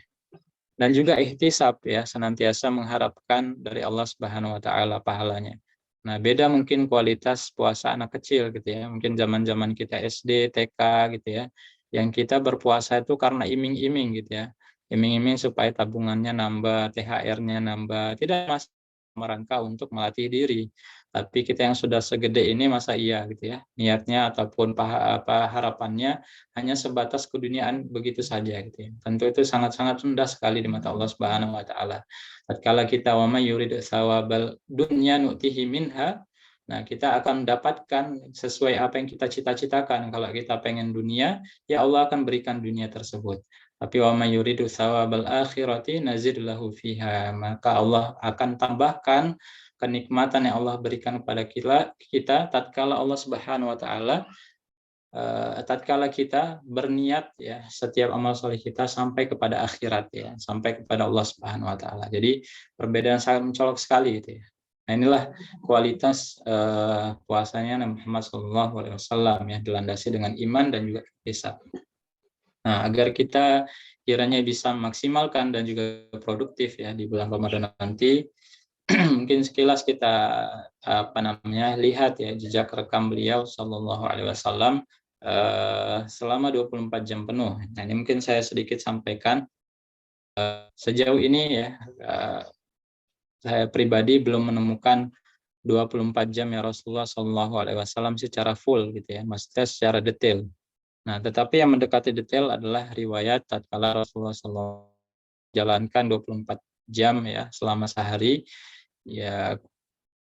Dan juga ihtisab ya, senantiasa mengharapkan dari Allah Subhanahu wa taala pahalanya. Nah, beda mungkin kualitas puasa anak kecil gitu ya. Mungkin zaman-zaman kita SD, TK gitu ya. Yang kita berpuasa itu karena iming-iming gitu ya. Iming-iming supaya tabungannya nambah, THR-nya nambah. Tidak mas merangka untuk melatih diri. Tapi kita yang sudah segede ini masa iya gitu ya. Niatnya ataupun harapannya hanya sebatas keduniaan begitu saja gitu ya. Tentu itu sangat-sangat rendah sekali di mata Allah Subhanahu wa taala. Tatkala kita wa may yurid tsawabal dunya nu'tihi minha, nah kita akan mendapatkan sesuai apa yang kita cita-citakan. Kalau kita pengen dunia, ya Allah akan berikan dunia tersebut. Tapi wa may yuridu tsawabal akhirati nazid lahu fiha, maka Allah akan tambahkan kenikmatan yang Allah berikan kepada kita tatkala Allah Subhanahu wa taala tatkala kita berniat ya setiap amal soleh kita sampai kepada akhirat ya, sampai kepada Allah Subhanahu wa taala. Jadi perbedaan sangat mencolok sekali itu ya. Nah, inilah kualitas puasanya Nabi Muhammad SAW ya, dilandasi dengan iman dan juga ihsan. Nah, agar kita kiranya bisa maksimalkan dan juga produktif ya di bulan Ramadan nanti, mungkin sekilas kita lihat ya jejak rekam beliau Shallallahu Alaihi Wasallam selama 24 jam penuh. Nah, ini mungkin saya sedikit sampaikan. Sejauh ini ya, saya pribadi belum menemukan 24 jam ya Rasulullah Shallallahu Alaihi Wasallam secara full gitu ya, maksudnya secara detail. Nah, tetapi yang mendekati detail adalah riwayat tatkala Rasulullah SAW jalankan 24 jam ya selama sehari ya,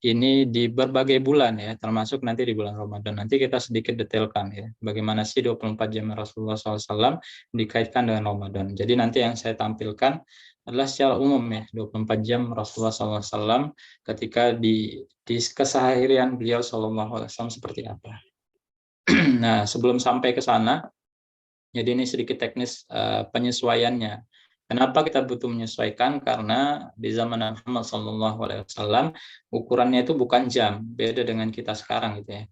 ini di berbagai bulan ya, termasuk nanti di bulan Ramadan. Nanti kita sedikit detailkan ya, bagaimana sih 24 jam Rasulullah SAW dikaitkan dengan Ramadan. Jadi nanti yang saya tampilkan adalah secara umum ya, 24 jam Rasulullah SAW ketika di keseharian beliau SAW seperti apa. Nah, sebelum sampai ke sana, jadi ini sedikit teknis penyesuaiannya. Kenapa kita butuh menyesuaikan? Karena di zaman Muhammad SAW ukurannya itu bukan jam, beda dengan kita sekarang gitu ya.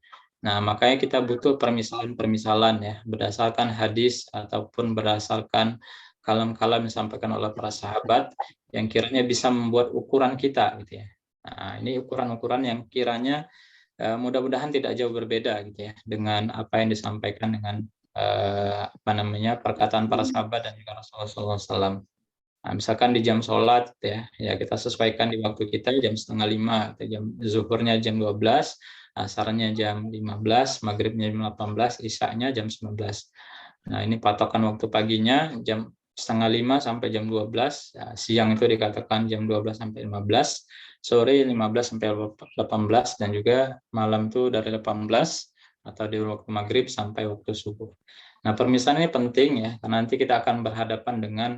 Nah, makanya kita butuh permisalan-permisalan ya, berdasarkan hadis ataupun berdasarkan kalam-kalam yang disampaikan oleh para sahabat yang kiranya bisa membuat ukuran kita gitu ya. Nah, ini ukuran-ukuran yang kiranya mudah-mudahan tidak jauh berbeda gitu ya dengan apa yang disampaikan dengan perkataan para sahabat dan juga Rasulullah SAW. Nah, misalkan di jam sholat ya kita sesuaikan di waktu kita jam 4:30, atau jam zuhurnya jam 12, asarnya jam 15, maghribnya jam 18, isya-nya jam 19. Nah, ini patokan waktu paginya jam 4:30 sampai jam 12, siang itu dikatakan jam 12 sampai 15, sore 15 sampai 18, dan juga malam itu dari 18 atau di waktu maghrib sampai waktu subuh. Nah, permisalan ini penting ya, karena nanti kita akan berhadapan dengan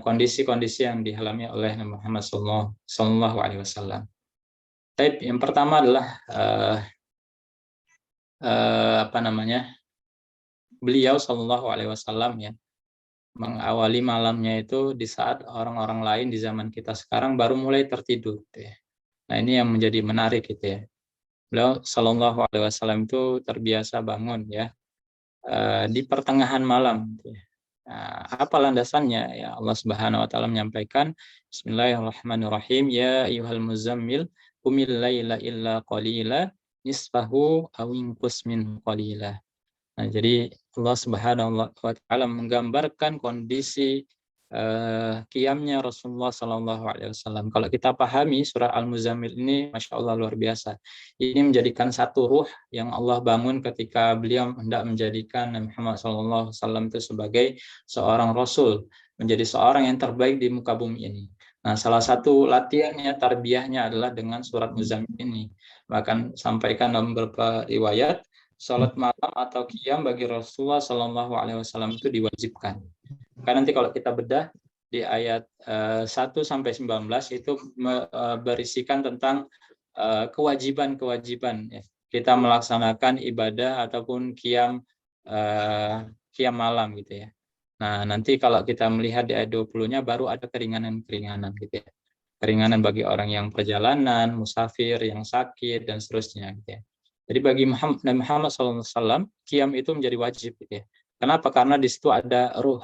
kondisi-kondisi yang dialami oleh Nabi Muhammad Sallallahu Alaihi Wasallam. Yang pertama adalah beliau Sallallahu Alaihi Wasallam ya mengawali malamnya itu di saat orang-orang lain di zaman kita sekarang baru mulai tertidur gitu ya. Nah, ini yang menjadi menarik gitu ya. Beliau Sallallahu Alaihi Wasallam itu terbiasa bangun ya di pertengahan malam gitu ya. Nah, apa landasannya ya? Allah Subhanahu wa taala menyampaikan Bismillahirrahmanirrahim, ya ayyuhal muzammil qumil laila illa qalila nisfahu aw inqus minhu qalila. Nah, jadi Allah Subhanahu wa taala menggambarkan kondisi qiyamnya Rasulullah Sallallahu Alaihi Wasallam. Kalau kita pahami surah Al-Muzammil ini, Masya Allah luar biasa. Ini menjadikan satu ruh yang Allah bangun ketika beliau hendak menjadikan Nabi Muhammad Sallallahu Alaihi Wasallam itu sebagai seorang Rasul, menjadi seorang yang terbaik di muka bumi ini. Nah, salah satu latihannya, tarbiyahnya adalah dengan surat Muzammil ini. Bahkan sampaikan dalam beberapa riwayat, salat malam atau qiyam bagi Rasulullah Sallallahu Alaihi Wasallam itu diwajibkan. Karena nanti kalau kita bedah di ayat 1-19 itu berisikan tentang kewajiban-kewajiban ya. Kita melaksanakan ibadah ataupun qiyam malam gitu ya. Nah, nanti kalau kita melihat di ayat 20-nya baru ada keringanan-keringanan gitu ya. Keringanan bagi orang yang perjalanan, musafir, yang sakit dan seterusnya gitu ya. Jadi bagi Nabi Muhammad SAW, qiyam itu menjadi wajib gitu ya. Kenapa? Karena di situ ada ruh,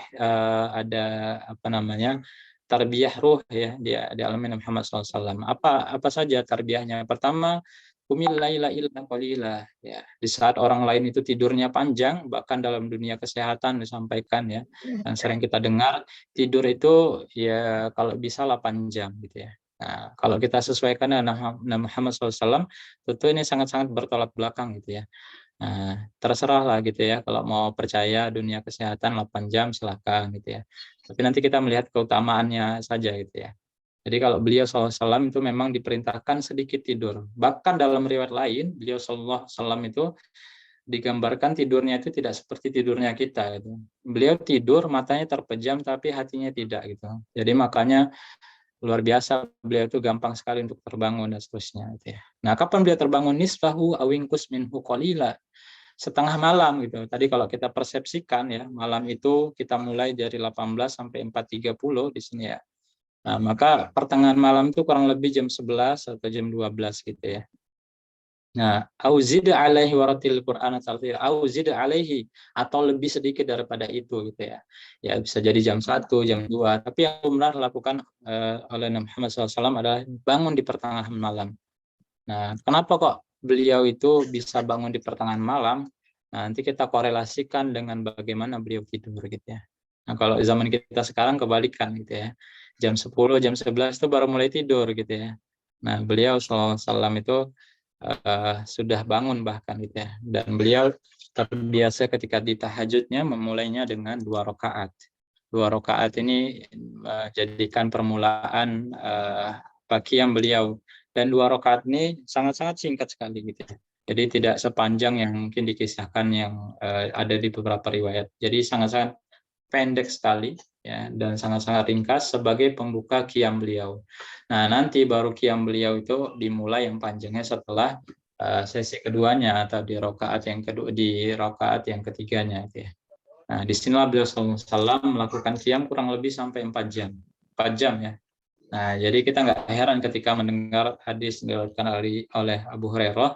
ada tarbiyah ruh ya di alamin Nabi Muhammad SAW. Apa saja tarbiyahnya? Pertama, qumil laila illa qalila ya. Di saat orang lain itu tidurnya panjang, bahkan dalam dunia kesehatan disampaikan ya, dan sering kita dengar tidur itu ya kalau bisa 8 jam gitu ya. Nah, kalau kita sesuaikan dengan Nabi Muhammad SAW, tentu ini sangat-sangat bertolak belakang gitu ya. Nah, terserah lah gitu ya, kalau mau percaya dunia kesehatan 8 jam silakan gitu ya. Tapi nanti kita melihat keutamaannya saja gitu ya. Jadi kalau beliau SAW itu memang diperintahkan sedikit tidur. Bahkan dalam riwayat lain, beliau SAW itu digambarkan tidurnya itu tidak seperti tidurnya kita gitu. Beliau tidur matanya terpejam tapi hatinya tidak gitu. Jadi makanya luar biasa, beliau itu gampang sekali untuk terbangun dan seterusnya gitu ya. Nah, kapan beliau terbangun? Nisfahu awingkus minhu qalila. Setengah malam gitu. Tadi kalau kita persepsikan ya, malam itu kita mulai dari 18 sampai 4:30 di sini ya. Nah, maka pertengahan malam itu kurang lebih jam 11 atau jam 12 gitu ya. Nah, auzid alaihi waratil Qur'an tartil, auzid alaihi, atau lebih sedikit daripada itu gitu ya. Ya bisa jadi jam 1, jam 2, tapi yang umrah dilakukan oleh Nabi Muhammad SAW adalah bangun di pertengahan malam. Nah, kenapa kok beliau itu bisa bangun di pertengahan malam? Nah, nanti kita korelasikan dengan bagaimana beliau tidur gitu ya. Nah, kalau zaman kita sekarang kebalikan gitu ya. Jam 10, jam 11 itu baru mulai tidur gitu ya. Nah, beliau SAW itu sudah bangun bahkan gitu ya. Dan beliau terbiasa ketika di tahajudnya memulainya dengan 2 rakaat. 2 rakaat ini jadikan permulaan qiyam beliau. Dan 2 rakaat ini sangat-sangat singkat sekali gitu ya. Jadi tidak sepanjang yang mungkin dikisahkan yang ada di beberapa riwayat. Jadi sangat-sangat pendek sekali ya, dan sangat-sangat ringkas sebagai pembuka qiyam beliau. Nah, nanti baru qiyam beliau itu dimulai yang panjangnya setelah sesi keduanya atau di rakaat yang kedua, di rakaat yang ketiganya gitu ya. Nah, di sinilah beliau SAW melakukan qiyam kurang lebih sampai 4 jam. 4 jam ya. Nah, jadi kita nggak heran ketika mendengar hadis diriwayatkan oleh Abu Hurairah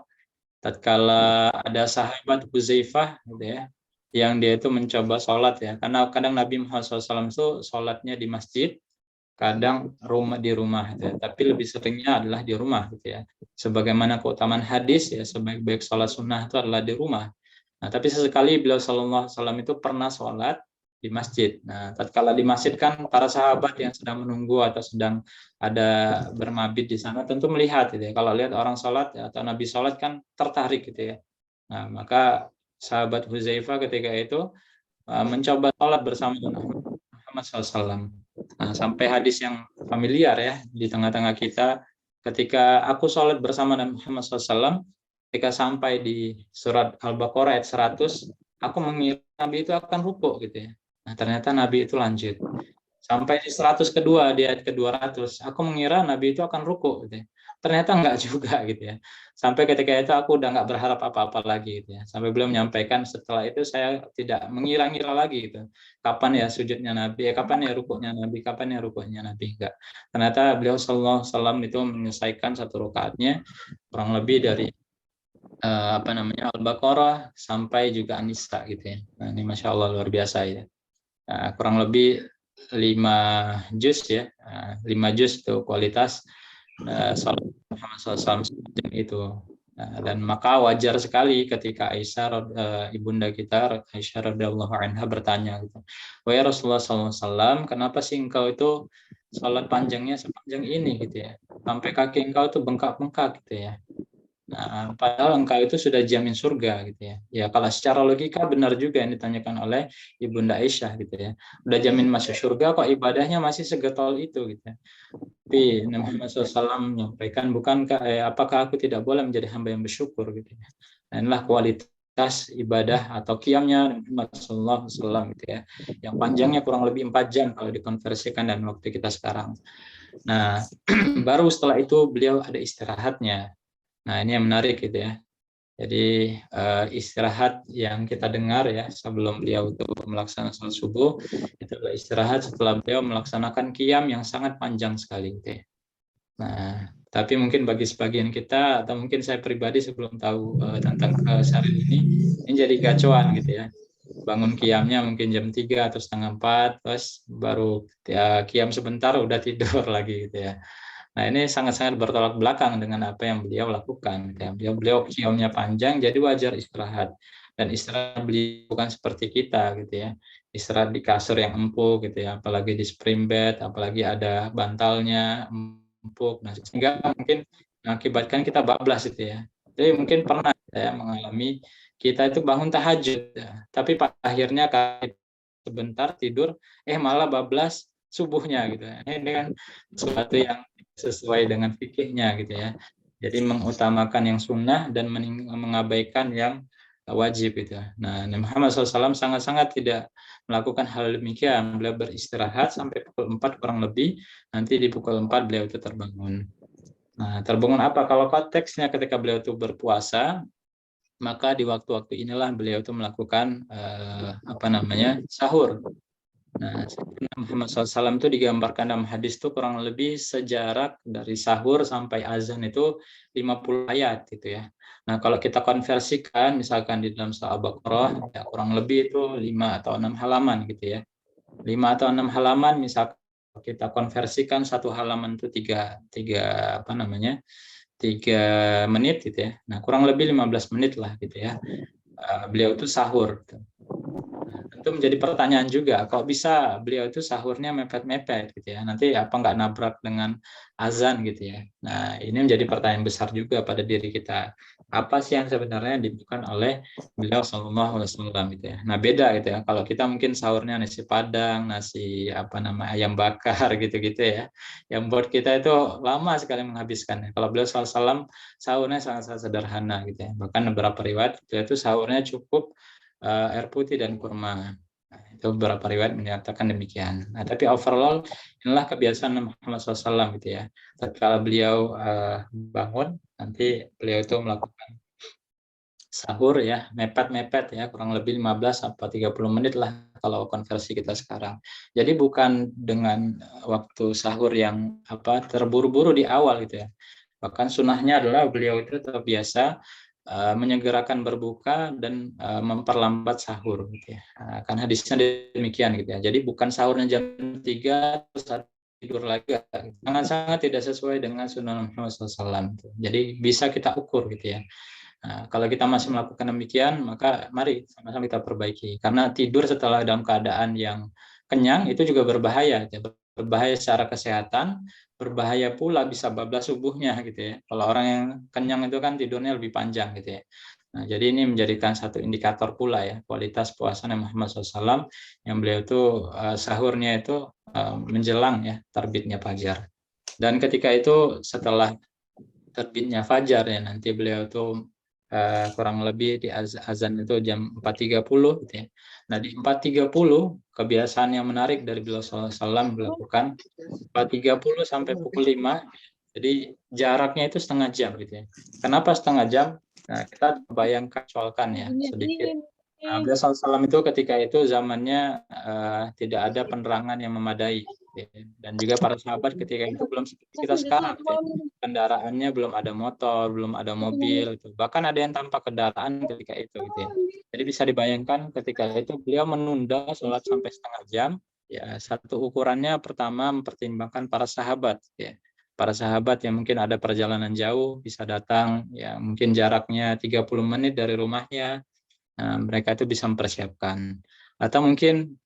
tatkala ada sahabat Huzaifah gitu ya, yang dia itu mencoba sholat ya, karena kadang Nabi Muhammad SAW itu sholatnya di masjid, kadang di rumah gitu ya. Tapi lebih seringnya adalah di rumah gitu ya, sebagaimana keutamaan hadis ya, sebaik-baik sholat sunnah itu adalah di rumah. Nah, tapi sesekali beliau SAW itu pernah sholat di masjid. Nah, tatkala di masjid kan para sahabat yang sedang menunggu atau sedang ada bermabit di sana tentu melihat gitu ya. Kalau lihat orang sholat ya, atau Nabi sholat kan tertarik gitu ya. Nah, maka sahabat Huzaifah ketika itu mencoba sholat bersama dengan Muhammad SAW. Nah, sampai hadis yang familiar ya di tengah-tengah kita, ketika aku sholat bersama Nabi Muhammad SAW, ketika sampai di surat Al-Baqarah ayat 100, aku mengira Nabi itu akan rukuk gitu ya. Nah, ternyata Nabi itu lanjut. Sampai di 100 kedua, di ayat ke-200, aku mengira Nabi itu akan rukuk gitu ya. Ternyata enggak juga gitu ya. Sampai ketika itu aku udah enggak berharap apa-apa lagi gitu ya. Sampai beliau menyampaikan setelah itu saya tidak mengira-ngira lagi gitu. Kapan ya sujudnya Nabi, kapan ya rukuknya Nabi, kapan ya rukuknya Nabi, enggak. Ternyata beliau sallallahu alaihi wasallam itu menyelesaikan 1 rakaatnya kurang lebih dari Al-Baqarah sampai juga An-Nisa gitu ya. Nah, ini Masya Allah luar biasa ya. Nah, kurang lebih 5 juz ya, 5 juz itu kualitas salat Muhammad SAW itu. Nah, dan maka wajar sekali ketika Aisyah ibunda kita Aisyah radhiyallahu anha bertanya gitu, wahai Rasulullah SAW, kenapa sih engkau itu salat panjangnya sepanjang ini gitu ya, sampai kaki engkau itu bengkak-bengkak gitu ya. Nah, padahal engkau itu sudah jamin surga gitu ya. Ya kalau secara logika benar juga yang ditanyakan oleh Ibunda Aisyah gitu ya. Udah jamin masuk surga kok ibadahnya masih segetol itu gitu ya. Tapi Nabi Muhammad SAW menyampaikan, bukankah apakah aku tidak boleh menjadi hamba yang bersyukur gitu ya. Nah, inilah kualitas ibadah atau qiyamnya Muhammad SAW gitu ya. Yang panjangnya kurang lebih 4 jam kalau dikonversikan dan waktu kita sekarang. Nah, baru setelah itu beliau ada istirahatnya. Nah, ini yang menarik gitu ya. Jadi istirahat yang kita dengar ya sebelum beliau itu melaksanakan salat subuh, itu adalah istirahat setelah beliau melaksanakan qiyam yang sangat panjang sekali gitu ya. Nah, tapi mungkin bagi sebagian kita atau mungkin saya pribadi sebelum tahu tentang syariat ini jadi gacoan gitu ya. Bangun qiyamnya mungkin jam 3 atau setengah 4, terus baru ya, qiyam sebentar udah tidur lagi gitu ya. Nah, ini sangat-sangat bertolak belakang dengan apa yang beliau lakukan. Beliau qiyamnya panjang, jadi wajar istirahat. Dan istirahat beliau bukan seperti kita gitu ya. Istirahat di kasur yang empuk gitu ya, apalagi di spring bed, apalagi ada bantalnya empuk. Nah, sehingga mungkin mengakibatkan kita bablas gitu ya. Jadi mungkin pernah saya mengalami kita itu bangun tahajud, ya. Tapi akhirnya sebentar tidur, malah bablas subuhnya gitu. Ini kan sesuatu yang sesuai dengan fikihnya gitu ya. Jadi mengutamakan yang sunnah dan mengabaikan yang wajib gitu. Nah, Nabi Muhammad SAW sangat-sangat tidak melakukan hal demikian. Beliau beristirahat sampai pukul 4 kurang lebih. Nanti di pukul 4 beliau itu terbangun. Nah, terbangun apa? Kalau konteksnya ketika beliau itu berpuasa, maka di waktu-waktu inilah beliau itu melakukan sahur. Nah, Sayyidina Muhammad SAW itu digambarkan dalam hadis itu kurang lebih sejarak dari sahur sampai azan itu 50 ayat gitu ya. Nah, kalau kita konversikan misalkan di dalam surah Al-Baqarah ya kurang lebih itu 5 atau 6 halaman gitu ya. 5 atau 6 halaman misalkan kita konversikan satu halaman itu 3 menit gitu ya. Nah, kurang lebih 15 menit lah gitu ya. Beliau itu sahur. Tentu menjadi pertanyaan juga, kok bisa beliau itu sahurnya mepet-mepet gitu ya, nanti apa nggak nabrak dengan azan gitu ya. Nah, ini menjadi pertanyaan besar juga pada diri kita. Apa sih yang sebenarnya dibutuhkan oleh beliau Shallallahu Alaihi Wasallam gitu ya. Nah, beda gitu ya. Kalau kita mungkin sahurnya nasi padang, nasi ayam bakar gitu-gitu ya, yang buat kita itu lama sekali menghabiskannya. Kalau beliau Shallallahu Alaihi Wasallam sahurnya sangat-sangat sederhana gitu ya. Bahkan beberapa riwayat beliau itu sahurnya cukup air putih dan kurma. Nah, itu beberapa riwayat menyatakan demikian. Nah, tapi overall inilah kebiasaan Muhammad SAW gitu ya. Tatkala beliau bangun, nanti beliau itu melakukan sahur ya, mepet-mepet ya, kurang lebih 15 sampai 30 menit lah kalau konversi kita sekarang. Jadi bukan dengan waktu sahur yang terburu-buru di awal gitu ya. Bahkan sunnahnya adalah beliau itu terbiasa menyegerakan berbuka dan memperlambat sahur gitu ya. Karena hadisnya demikian gitu ya. Jadi bukan sahurnya jam 3 terus tidur lagi, sangat-sangat tidak sesuai dengan sunnah Muhammad SAW. Jadi bisa kita ukur gitu ya. Nah, kalau kita masih melakukan demikian, maka mari sama-sama kita perbaiki. Karena tidur setelah dalam keadaan yang kenyang itu juga berbahaya, ya. Berbahaya secara kesehatan, berbahaya pula bisa bablas subuhnya gitu ya. Kalau orang yang kenyang itu kan tidurnya lebih panjang gitu ya. Nah, jadi ini menjadikan satu indikator pula ya kualitas puasa Nabi Muhammad SAW yang beliau itu sahurnya itu menjelang ya terbitnya fajar. Dan ketika itu setelah terbitnya fajar ya nanti beliau itu kurang lebih di azan itu jam 4.30 gitu ya. Nah, di 4.30 kebiasaan yang menarik dari beliau SAW melakukan 4.30 sampai pukul 5. Jadi jaraknya itu setengah jam gitu ya. Kenapa setengah jam? Nah, kita bayangkan soalkan ya sedikit. Nah, beliau SAW itu ketika itu zamannya tidak ada penerangan yang memadai. Dan juga para sahabat ketika itu belum seperti kita sekarang. Kendaraannya belum ada motor, belum ada mobil. Gitu. Bahkan ada yang tanpa kendaraan ketika itu. Gitu ya. Jadi bisa dibayangkan ketika itu beliau menunda sholat sampai setengah jam. Ya, satu ukurannya pertama mempertimbangkan para sahabat. Ya. Para sahabat yang mungkin ada perjalanan jauh bisa datang, ya mungkin jaraknya 30 menit dari rumahnya. Nah, mereka itu bisa mempersiapkan atau mungkin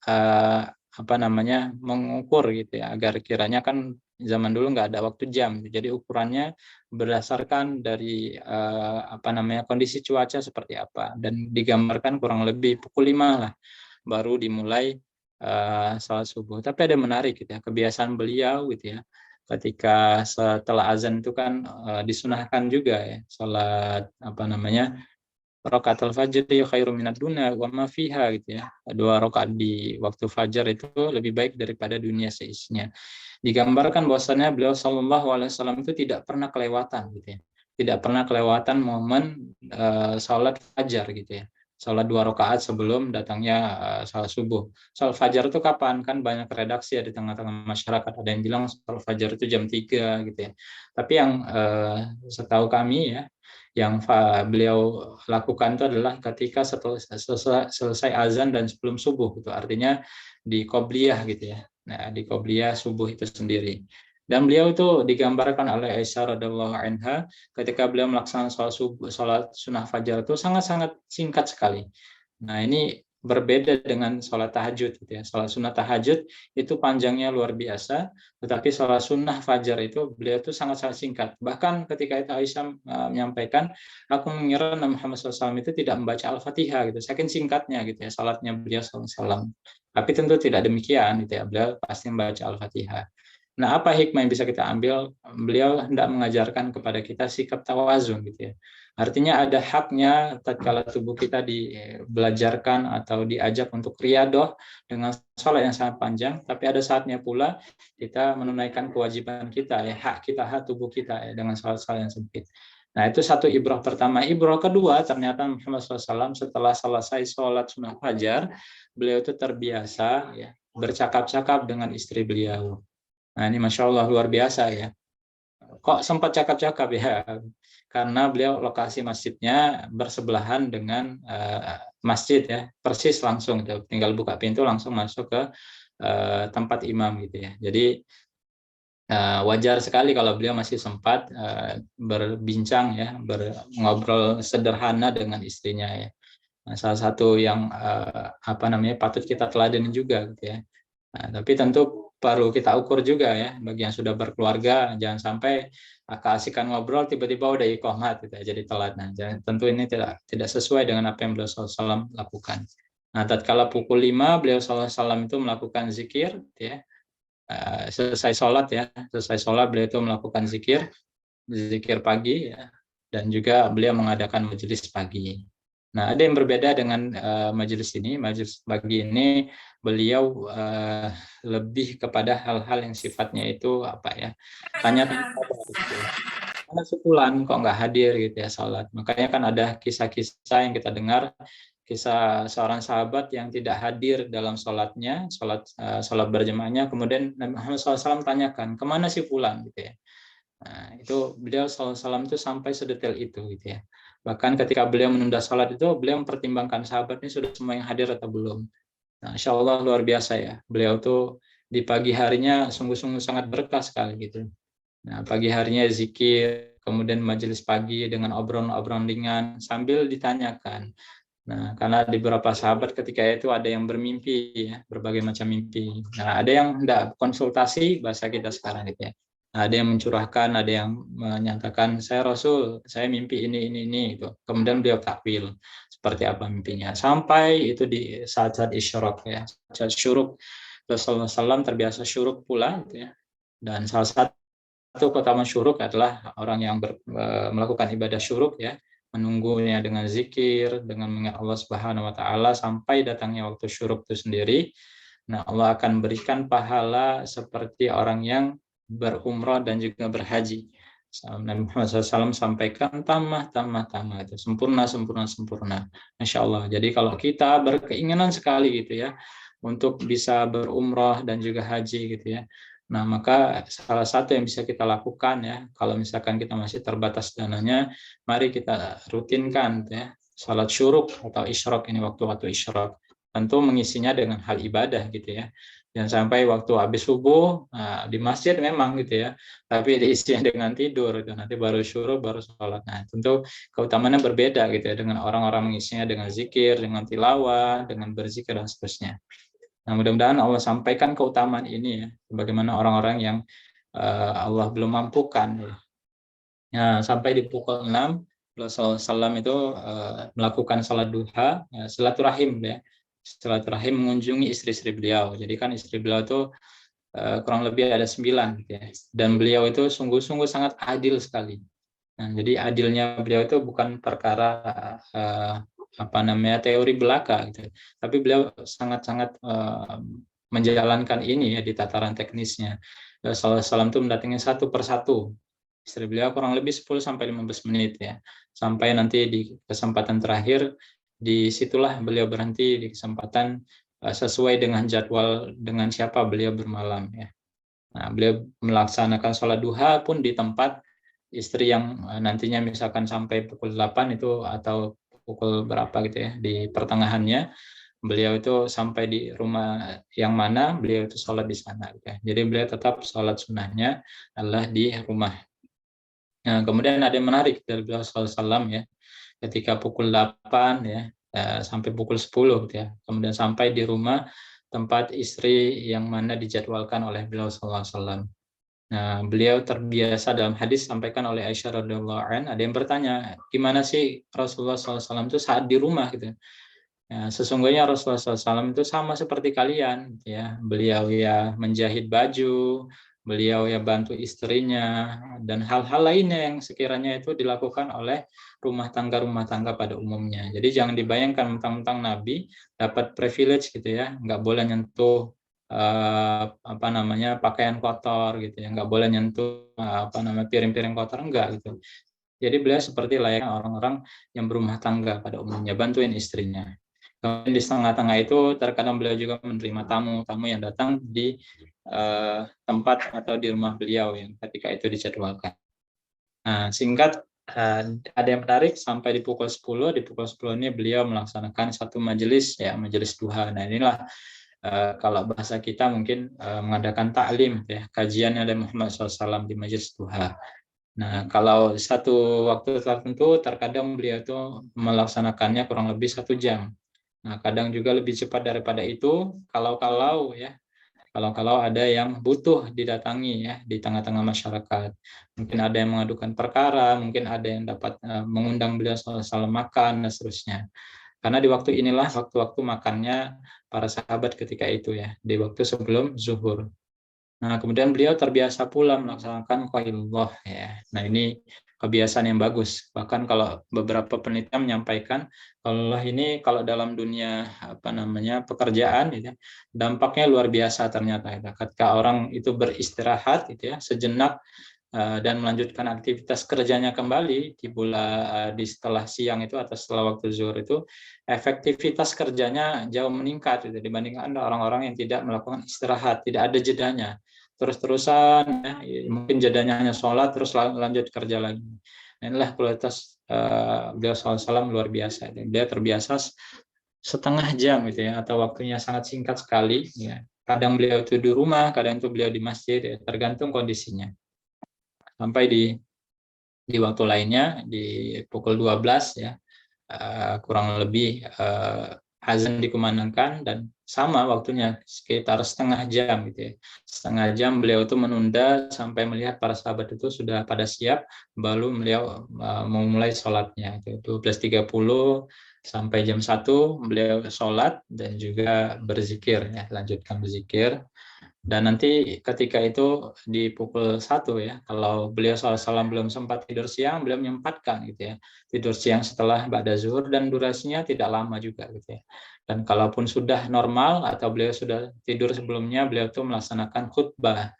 mengukur gitu ya agar kiranya kan zaman dulu nggak ada waktu jam, jadi ukurannya berdasarkan dari kondisi cuaca seperti apa dan digambarkan kurang lebih pukul 5 lah baru dimulai sholat subuh. Tapi ada menarik gitu ya kebiasaan beliau gitu ya ketika setelah azan itu kan disunahkan juga ya sholat rakaat al-fajr khairum minad dunya wa ma fiha gitu ya. 2 rakaat di waktu fajar itu lebih baik daripada dunia seisinya. Digambarkan bahwasannya beliau Shallallahu Alaihi Wasallam itu tidak pernah kelewatan gitu ya. Tidak pernah kelewatan momen salat fajar gitu ya. Salat 2 rakaat sebelum datangnya salat subuh. Salat fajar itu kapan? Kan banyak redaksi ya di tengah-tengah masyarakat. Ada yang bilang salat fajar itu jam 3 gitu ya. Tapi yang setahu kami ya yang beliau lakukan itu adalah ketika selesai azan dan sebelum subuh gitu. Artinya di qobliyah gitu ya. Nah, di qobliyah subuh itu sendiri. Dan beliau itu digambarkan oleh Aisyah radhiyallahu anha ketika beliau melaksanakan sholat sunnah fajar itu sangat-sangat singkat sekali. Nah, ini berbeda dengan sholat tahajud gitu ya. Sholat sunnah tahajud itu panjangnya luar biasa, tetapi sholat sunnah fajar itu beliau itu sangat-sangat singkat. Bahkan ketika itu Aisyah menyampaikan, aku mengira Nabi Muhammad SAW itu tidak membaca Al-Fatihah gitu, saking singkatnya gitu ya sholatnya beliau SAW. Tapi tentu tidak demikian gitu ya, beliau pasti membaca Al-Fatihah. Nah, apa hikmah yang bisa kita ambil? Beliau hendak mengajarkan kepada kita sikap tawazun gitu ya. Artinya ada haknya tatkala tubuh kita dibelajarkan atau diajak untuk riyadoh dengan sholat yang sangat panjang, tapi ada saatnya pula kita menunaikan kewajiban kita ya, hak kita, hak tubuh kita ya, dengan sholat-sholat yang sempit. Nah, itu satu ibrah pertama. Ibrah kedua, ternyata Muhammad SAW setelah selesai sholat sunnah fajar, beliau itu terbiasa ya bercakap-cakap dengan istri beliau. Nah ini Masya Allah luar biasa ya. Kok sempat cakap-cakap ya? Karena beliau lokasi masjidnya bersebelahan dengan masjid ya, persis langsung, tinggal buka pintu langsung masuk ke tempat imam gitu ya. Jadi wajar sekali kalau beliau masih sempat berbincang ya, ngobrol sederhana dengan istrinya ya. Nah, salah satu yang patut kita teladani juga gitu ya. Nah, tapi tentu perlu kita ukur juga ya, bagi yang sudah berkeluarga, jangan sampai keasikan ngobrol tiba-tiba udah iqomat gitu ya, jadi telat. Nah, tentu ini tidak sesuai dengan apa yang beliau SAW lakukan. Nah, tatkala pukul 5 beliau SAW itu melakukan zikir gitu ya. Selesai sholat beliau itu melakukan zikir pagi ya, dan juga beliau mengadakan majelis pagi. Nah, ada yang berbeda dengan majelis ini. Majelis pagi ini beliau lebih kepada hal-hal yang sifatnya itu tanya-tanya kabar gitu. Karena sebulan kok nggak hadir gitu ya sholat. Makanya kan ada kisah-kisah yang kita dengar, kisah seorang sahabat yang tidak hadir dalam sholatnya, sholat berjemaahnya, kemudian Nabi Muhammad SAW tanyakan, kemana si fulan gitu ya. Nah, itu beliau SAW itu sampai sedetail itu gitu ya. Bahkan ketika beliau menunda sholat itu, beliau mempertimbangkan sahabat ini sudah semua yang hadir atau belum. Nah, insya Allah luar biasa ya. Beliau tuh di pagi harinya sungguh-sungguh sangat berkah sekali gitu. Nah, pagi harinya zikir, kemudian majelis pagi dengan obrolan-obrolan ringan sambil ditanyakan. Nah, karena di beberapa sahabat ketika itu ada yang bermimpi ya, berbagai macam mimpi. Nah, ada yang enggak konsultasi bahasa kita sekarang gitu ya. Nah, ada yang mencurahkan, ada yang menyatakan saya Rasul, saya mimpi ini gitu. Kemudian beliau takwil seperti apa mimpinya. Sampai itu di saat-saat isyraq ya, saat syuruk. Rasulullah SAW terbiasa syuruk pula gitu ya. Dan salah satu keutamaan syuruk adalah orang yang melakukan ibadah syuruk ya, menunggunya dengan zikir, dengan mengingat Allah Subhanahu wa taala sampai datangnya waktu syuruk itu sendiri. Nah, Allah akan berikan pahala seperti orang yang berumrah dan juga berhaji. Nabi Muhammad SAW sampaikan tamah itu sempurna. Masya Allah. Jadi kalau kita berkeinginan sekali gitu ya untuk bisa berumrah dan juga haji gitu ya. Nah, maka salah satu yang bisa kita lakukan ya, kalau misalkan kita masih terbatas dananya, mari kita rutinkan ya, salat syuruk atau isyraq ini waktu-waktu isyraq. Tentu mengisinya dengan hal ibadah gitu ya. Jangan sampai waktu habis subuh di masjid memang gitu ya, tapi diisinya dengan tidur itu nanti baru syuruk baru sholat. Nah, tentu keutamaannya berbeda gitu ya dengan orang-orang mengisinya dengan zikir, dengan tilawah, dengan berzikir dan seterusnya. Nah, mudah-mudahan Allah sampaikan keutamaan ini ya, bagaimana orang-orang yang Allah belum mampukan. Ya. Nah, sampai di pukul 6, Rasulullah SAW itu melakukan salat duha, silaturahim ya. Silaturahim mengunjungi istri-istri beliau. Jadi kan istri beliau itu kurang lebih ada 9 gitu ya. Dan beliau itu sungguh-sungguh sangat adil sekali. Nah, jadi adilnya beliau itu bukan perkara teori belaka gitu. Tapi beliau sangat-sangat menjalankan ini ya di tataran teknisnya. Rasulullah SAW itu mendatangi satu persatu istri beliau kurang lebih 10 sampai 15 menit ya. Sampai nanti di kesempatan terakhir disitulah beliau berhenti di kesempatan sesuai dengan jadwal dengan siapa beliau bermalam ya. Nah, beliau melaksanakan sholat duha pun di tempat istri yang nantinya misalkan sampai pukul 8 itu atau pukul berapa gitu ya di pertengahannya beliau itu sampai di rumah yang mana beliau itu sholat di sana gitu ya. Jadi beliau tetap sholat sunnahnya adalah di rumah. Nah, kemudian ada yang menarik dari beliau SAW ya, ketika pukul 8 ya sampai pukul 10 gitu ya. Kemudian sampai di rumah tempat istri yang mana dijadwalkan oleh beliau SAW. Nah, beliau terbiasa dalam hadis sampaikan oleh Aisyah radhiyallahu anha, ada yang bertanya, gimana sih Rasulullah SAW itu saat di rumah gitu. Ya, sesungguhnya Rasulullah SAW itu sama seperti kalian, ya. Beliau ya menjahit baju, beliau ya bantu istrinya, dan hal-hal lainnya yang sekiranya itu dilakukan oleh rumah tangga pada umumnya. Jadi jangan dibayangkan mentang-mentang Nabi dapat privilege gitu ya, nggak boleh nyentuh pakaian kotor gitu ya, nggak boleh nyentuh piring-piring kotor, enggak gitu. Jadi beliau seperti layaknya orang-orang yang berumah tangga pada umumnya, bantuin istrinya. Kemudian di tengah-tengah itu terkadang beliau juga menerima tamu-tamu yang datang di tempat atau di rumah beliau yang ketika itu dijadwalkan. Nah, singkat, ada yang menarik sampai di pukul 10. Di pukul 10 ini beliau melaksanakan satu majelis, ya, majelis duha. Nah, inilah kalau bahasa kita mungkin mengadakan taklim, ya, kajian Nabi Muhammad SAW di majelis duha. Nah, kalau satu waktu tertentu, terkadang beliau itu melaksanakannya kurang lebih 1 jam. Nah, kadang juga lebih cepat daripada itu, kalau ya, kalau ada yang butuh didatangi ya di tengah-tengah masyarakat. Mungkin ada yang mengadukan perkara, mungkin ada yang dapat mengundang beliau salam makan dan seterusnya. Karena di waktu inilah waktu-waktu makannya para sahabat ketika itu ya, di waktu sebelum zuhur. Nah, kemudian beliau terbiasa pula melaksanakan qailullah ya. Nah, ini kebiasaan yang bagus. Bahkan kalau beberapa penelitian menyampaikan qailullah ini kalau dalam dunia pekerjaan gitu ya, dampaknya luar biasa ternyata. Ketika orang itu beristirahat gitu ya, sejenak dan melanjutkan aktivitas kerjanya kembali di setelah siang itu atau setelah waktu zuhur itu, efektivitas kerjanya jauh meningkat gitu, dibandingkan orang-orang yang tidak melakukan istirahat, tidak ada jedanya, terus-terusan ya, mungkin jedanya hanya sholat terus lanjut kerja lagi. Nah, inilah kualitas beliau SAW luar biasa. Dia terbiasa setengah jam gitu ya, atau waktunya sangat singkat sekali ya. Kadang beliau itu di rumah, kadang itu beliau di masjid ya, tergantung kondisinya. Sampai di waktu lainnya di pukul 12 ya, kurang lebih azan dikumandangkan dan sama waktunya sekitar setengah jam gitu ya. Setengah jam beliau itu menunda sampai melihat para sahabat itu sudah pada siap, baru beliau memulai sholatnya. 12.30 sampai jam 1 beliau sholat dan juga berzikir ya, lanjutkan berzikir. Dan nanti ketika itu di pukul 1 ya, kalau beliau SAW belum sempat tidur siang, beliau menyempatkan gitu ya, tidur siang setelah ba'da zuhur dan durasinya tidak lama juga gitu ya. Dan kalaupun sudah normal atau beliau sudah tidur sebelumnya, beliau itu melaksanakan khutbah.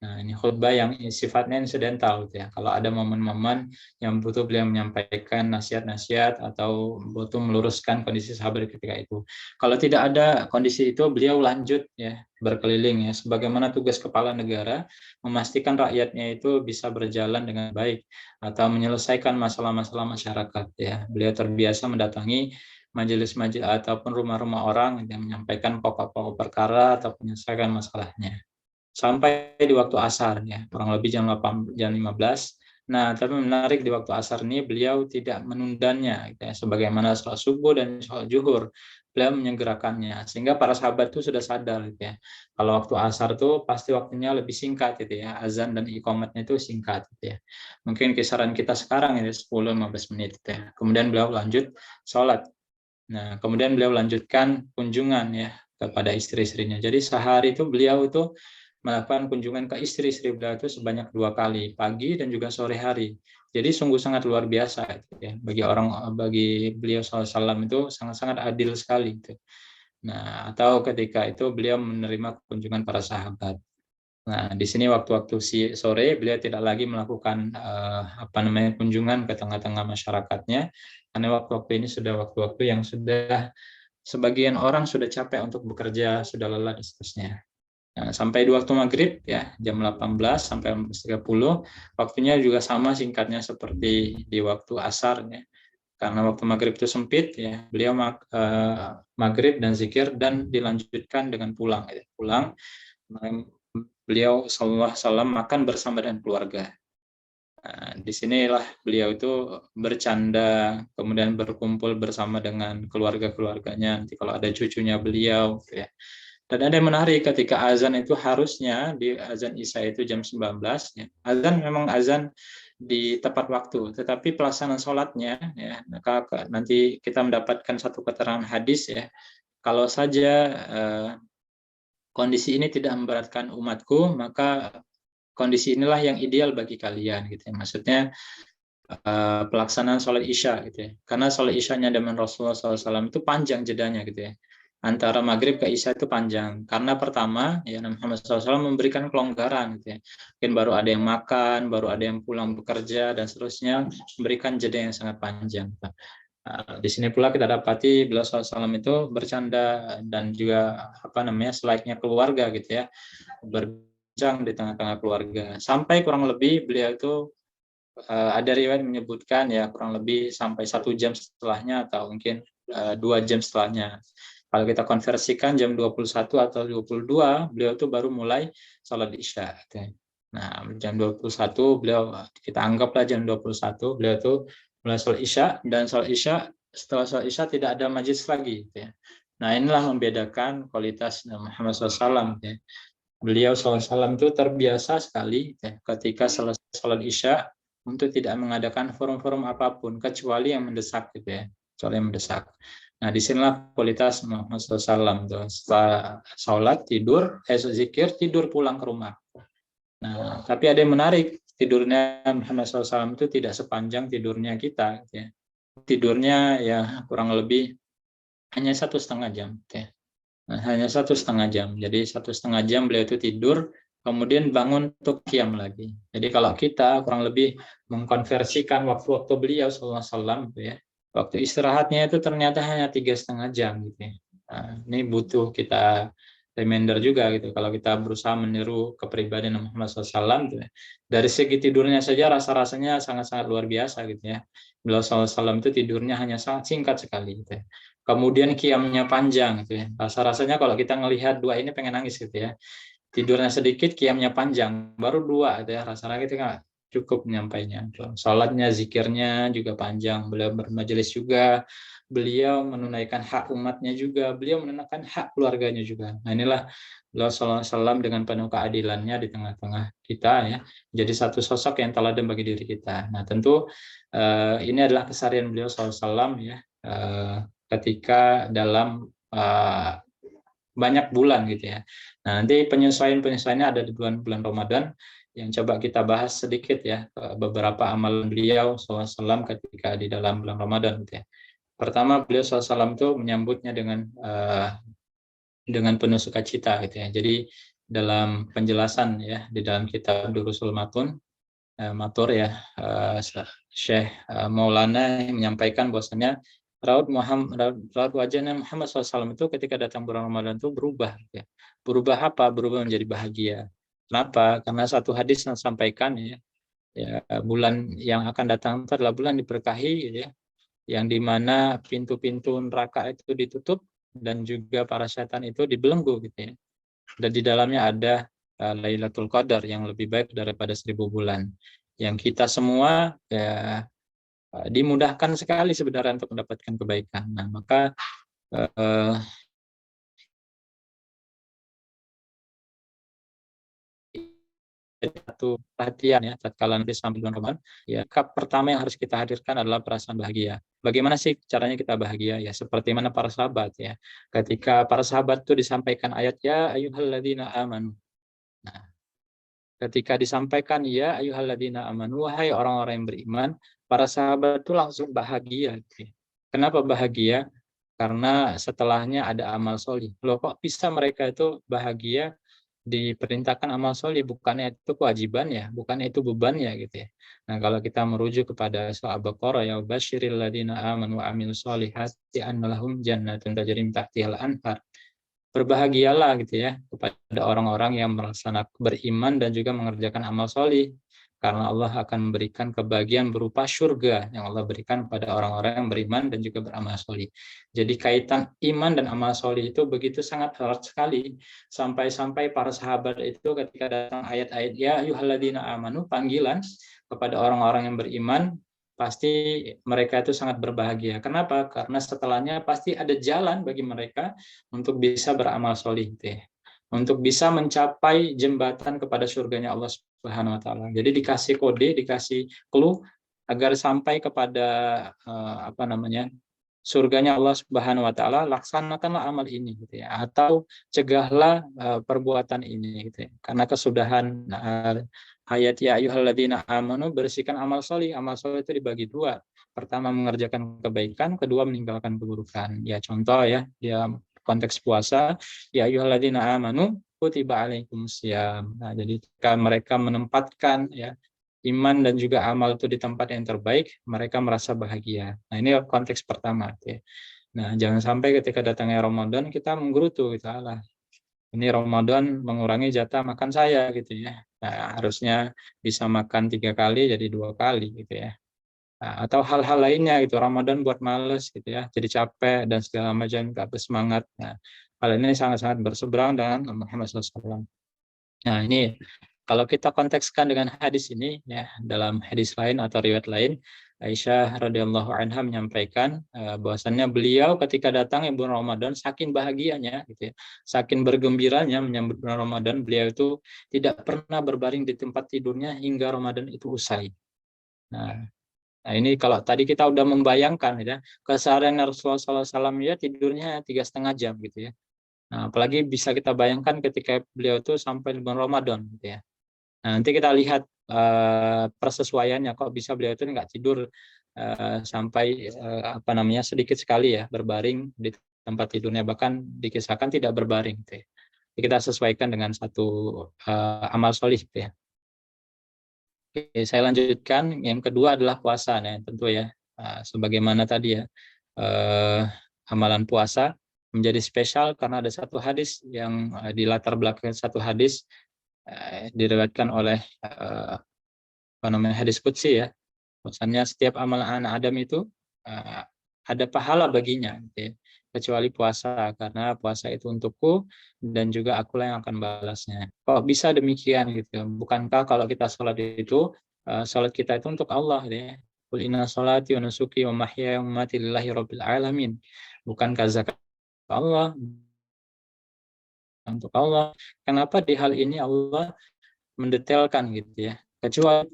Nah, ini khutbah yang sifatnya insidental gitu ya. Kalau ada momen-momen yang butuh beliau menyampaikan nasihat-nasihat atau butuh meluruskan kondisi sahabat ketika itu. Kalau tidak ada kondisi itu, beliau lanjut ya berkeliling ya, sebagaimana tugas kepala negara memastikan rakyatnya itu bisa berjalan dengan baik atau menyelesaikan masalah-masalah masyarakat ya. Beliau terbiasa mendatangi majelis-majelis ataupun rumah-rumah orang yang menyampaikan pokok-pokok perkara atau menyelesaikan masalahnya. Sampai di waktu asar ya, kurang lebih jam 15. Nah, tapi menarik di waktu asar ini beliau tidak menundanya gitu ya, sebagaimana sholat subuh dan sholat zuhur. Beliau menyegerakannya sehingga para sahabat itu sudah sadar gitu ya. Kalau waktu asar tuh pasti waktunya lebih singkat gitu ya. Azan dan iqamatnya itu singkat gitu ya. Mungkin kisaran kita sekarang ini 10-15 menit gitu ya. Kemudian beliau lanjut sholat. Nah, kemudian beliau lanjutkan kunjungan ya kepada istri-istrinya. Jadi sehari itu beliau itu melakukan kunjungan ke istri-istri beliau itu sebanyak 2 kali, pagi dan juga sore hari. Jadi sungguh sangat luar biasa ya. Bagi beliau SAW itu sangat-sangat adil sekali gitu. Nah, atau ketika itu beliau menerima kunjungan para sahabat. Nah, di sini waktu-waktu sore beliau tidak lagi melakukan kunjungan ke tengah-tengah masyarakatnya, karena waktu-waktu ini sudah waktu-waktu yang sudah sebagian orang sudah capek untuk bekerja, sudah lelah dan seterusnya. Nah, sampai di waktu maghrib ya jam 18 sampai 18.30 waktunya juga sama singkatnya seperti di waktu asar ya. Karena waktu maghrib itu sempit ya, beliau maghrib dan zikir dan dilanjutkan dengan pulang ya. Pulang beliau sallallahu alaihi wasallam makan bersama dengan keluarga. Nah, disinilah beliau itu bercanda, kemudian berkumpul bersama dengan keluarga-keluarganya. Nanti kalau ada cucunya beliau, gitu ya. Dan ada yang menarik ketika azan itu harusnya di azan Isya itu jam 19. Ya. Azan memang azan di tepat waktu, tetapi pelaksanaan sholatnya, ya, nanti kita mendapatkan satu keterangan hadis ya. Kalau saja kondisi ini tidak memberatkan umatku, maka kondisi inilah yang ideal bagi kalian gitu ya. Maksudnya pelaksanaan sholat Isya gitu ya. Karena sholat Isyanya dengan Rasulullah SAW itu panjang jedanya gitu ya. Antara maghrib ke Isya itu panjang. Karena pertama ya Nabi Muhammad SAW memberikan kelonggaran gitu ya. Mungkin baru ada yang makan, baru ada yang pulang bekerja dan seterusnya, memberikan jeda yang sangat panjang. Di sini pula kita dapati beliau SAW itu bercanda dan juga selayaknya keluarga gitu ya, berbincang di tengah-tengah keluarga. Sampai kurang lebih beliau itu ada riwayat menyebutkan ya kurang lebih sampai 1 jam setelahnya atau mungkin 2 jam setelahnya. Kalau kita konversikan jam 21 atau 22, beliau itu baru mulai sholat isya. Nah, jam 21 beliau, kita anggaplah jam 21, beliau itu mulai sholat isya, dan sholat isya, setelah sholat isya tidak ada majlis lagi. Nah, inilah membedakan kualitas Muhammad SAW. Beliau SAW itu terbiasa sekali ketika selesai sholat isya untuk tidak mengadakan forum-forum apapun kecuali yang mendesak gitu ya, kecuali yang mendesak. Nah, disinilah kualitas Muhammad SAW. Setelah sholat tidur, zikir, tidur pulang ke rumah. Nah, tapi ada yang menarik, tidurnya Muhammad SAW itu tidak sepanjang tidurnya kita. Gitu ya. Tidurnya ya kurang lebih hanya 1,5 jam. Gitu ya. Nah, hanya 1,5 jam. Jadi 1,5 jam beliau itu tidur, kemudian bangun untuk qiyam lagi. Jadi kalau kita kurang lebih mengkonversikan waktu-waktu beliau SAW gitu ya, waktu istirahatnya itu ternyata hanya 3,5 jam gitu ya. Nah, ini butuh kita reminder juga gitu. Kalau kita berusaha meniru kepribadian Muhammad SAW gitu ya. Dari segi tidurnya saja rasa-rasanya sangat-sangat luar biasa gitu ya. Beliau SAW itu tidurnya hanya sangat singkat sekali gitu ya. Kemudian qiyamnya panjang gitu ya. Rasa-rasanya kalau kita ngelihat dua ini pengen nangis gitu ya. Tidurnya sedikit, qiyamnya panjang. Baru 2 gitu ya. Rasanya kita nggak cukup menyampainya. Salatnya, zikirnya juga panjang. Beliau bermajelis juga. Beliau menunaikan hak umatnya juga. Beliau menunaikan hak keluarganya juga. Nah, inilah beliau SAW dengan penuh keadilannya di tengah-tengah kita ya. Jadi satu sosok yang teladan bagi diri kita. Nah, tentu ini adalah keseharian beliau SAW ya. Ketika dalam banyak bulan gitu ya. Nah, nanti penyesuaiannya ada di bulan Ramadan yang coba kita bahas sedikit ya, beberapa amalan beliau SAW ketika di dalam bulan Ramadan gitu ya. Pertama, beliau SAW itu menyambutnya dengan penuh sukacita gitu ya. Jadi dalam penjelasan ya di dalam kitab Durusul Matur ya, Syekh Maulana menyampaikan bahwasanya raut wajahnya Muhammad SAW itu ketika datang bulan Ramadan itu berubah. Ya. Berubah apa? Berubah menjadi bahagia. Kenapa? Karena satu hadis yang sampaikan ya bulan yang akan datang itu adalah bulan diberkahi, ya, yang dimana pintu-pintu neraka itu ditutup dan juga para setan itu dibelenggu gitu ya. Dan di dalamnya ada Lailatul Qadar yang lebih baik daripada 1000 bulan. Yang kita semua ya dimudahkan sekali sebenarnya untuk mendapatkan kebaikan. Nah, maka satu perhatian ya tatkala nanti sampai bulan Ramadan ya, pertama yang harus kita hadirkan adalah perasaan bahagia. Bagaimana sih caranya kita bahagia? Ya seperti mana para sahabat ya. Ketika para sahabat itu disampaikan ayat ya ayyuhalladzina amanu. Nah, ketika disampaikan ya ayyuhalladzina amanu, wahai orang-orang yang beriman, para sahabat itu langsung bahagia. Kenapa bahagia? Karena setelahnya ada amal solih. Loh kok bisa mereka itu bahagia? Diperintahkan amal solih, bukannya itu kewajiban ya, bukannya itu beban ya gitu ya. Nah, kalau kita merujuk kepada surah Al-Baqarah ya basyiril ladzina amanu wa amilus solihati anna lahum jannatun tajri min tahtihal anhar. Berbahagialah gitu ya kepada orang-orang yang melaksanakan beriman dan juga mengerjakan amal solih, karena Allah akan memberikan kebahagiaan berupa surga yang Allah berikan kepada orang-orang yang beriman dan juga beramal solih. Jadi kaitan iman dan amal solih itu begitu sangat erat sekali, sampai-sampai para sahabat itu ketika datang ayat-ayat ya ayyuhalladzina amanu, panggilan kepada orang-orang yang beriman, pasti mereka itu sangat berbahagia. Kenapa? Karena setelahnya pasti ada jalan bagi mereka untuk bisa beramal solih, untuk bisa mencapai jembatan kepada surganya Allah Subhanahu Wa Taala. Jadi dikasih kode, dikasih clue agar sampai kepada surganya Allah Subhanahu Wa Taala, laksanakanlah amal ini, gitu ya, atau cegahlah perbuatan ini, gitu ya. Karena kesudahan ayat ya ayyuhalladzina amanu, bersihkan amal solih. Amal solih itu dibagi 2. Pertama mengerjakan kebaikan, kedua meninggalkan keburukan. Ya contoh ya, konteks puasa, ya ayyuhalladzina amanu kutiba alaikumusiyam. Nah, jadi jika mereka menempatkan ya iman dan juga amal itu di tempat yang terbaik, mereka merasa bahagia. Nah, ini konteks pertama. Ya. Nah, jangan sampai ketika datangnya Ramadan kita menggerutu, gitu, alah, ini Ramadan mengurangi jatah makan saya, gitu ya. Nah, harusnya bisa makan 3 kali jadi 2 kali, gitu ya. Nah, atau hal-hal lainnya, gitu, Ramadan buat males, gitu ya, jadi capek dan segala macam, nggak bersemangat. Nah, hal ini sangat-sangat berseberangan dengan Muhammad SAW. Nah, ini kalau kita kontekskan dengan hadis ini, ya, dalam hadis lain atau riwayat lain, Aisyah radhiyallahu anha menyampaikan bahwasannya beliau ketika datang bulan Ramadan saking bahagianya, gitu ya, saking bergembiranya menyambut bulan Ramadan, beliau itu tidak pernah berbaring di tempat tidurnya hingga Ramadan itu usai. Nah, ini kalau tadi kita udah membayangkan, ya, keseharian Rasulullah SAW ya tidurnya 3,5 jam, gitu ya. Nah, apalagi bisa kita bayangkan ketika beliau itu sampai bulan Ramadan, gitu ya. Nah, nanti kita lihat persesuaiannya, kok bisa beliau itu nggak tidur sampai sedikit sekali ya berbaring di tempat tidurnya, bahkan dikisahkan tidak berbaring, gitu ya. Jadi kita sesuaikan dengan satu amal solih, gitu ya. Oke, saya lanjutkan. Yang kedua adalah puasa, ya, tentu ya, sebagaimana tadi ya, amalan puasa menjadi spesial karena ada satu hadis yang di latar belakang satu hadis diriwayatkan oleh hadis qudsi, ya, bahwasanya setiap amal anak Adam itu ada pahala baginya, gitu ya, kecuali puasa, karena puasa itu untukku dan juga akulah yang akan balasnya. Kok bisa demikian, gitu? Bukankah kalau kita sholat itu sholat kita itu untuk Allah, ya? Qul inna sholati wa nusuki wa mahyaya wa mamati lillahi rabbil alamin. Bukankah zakat Allah untuk Allah? Kenapa di hal ini Allah mendetailkan, gitu ya? Kecuali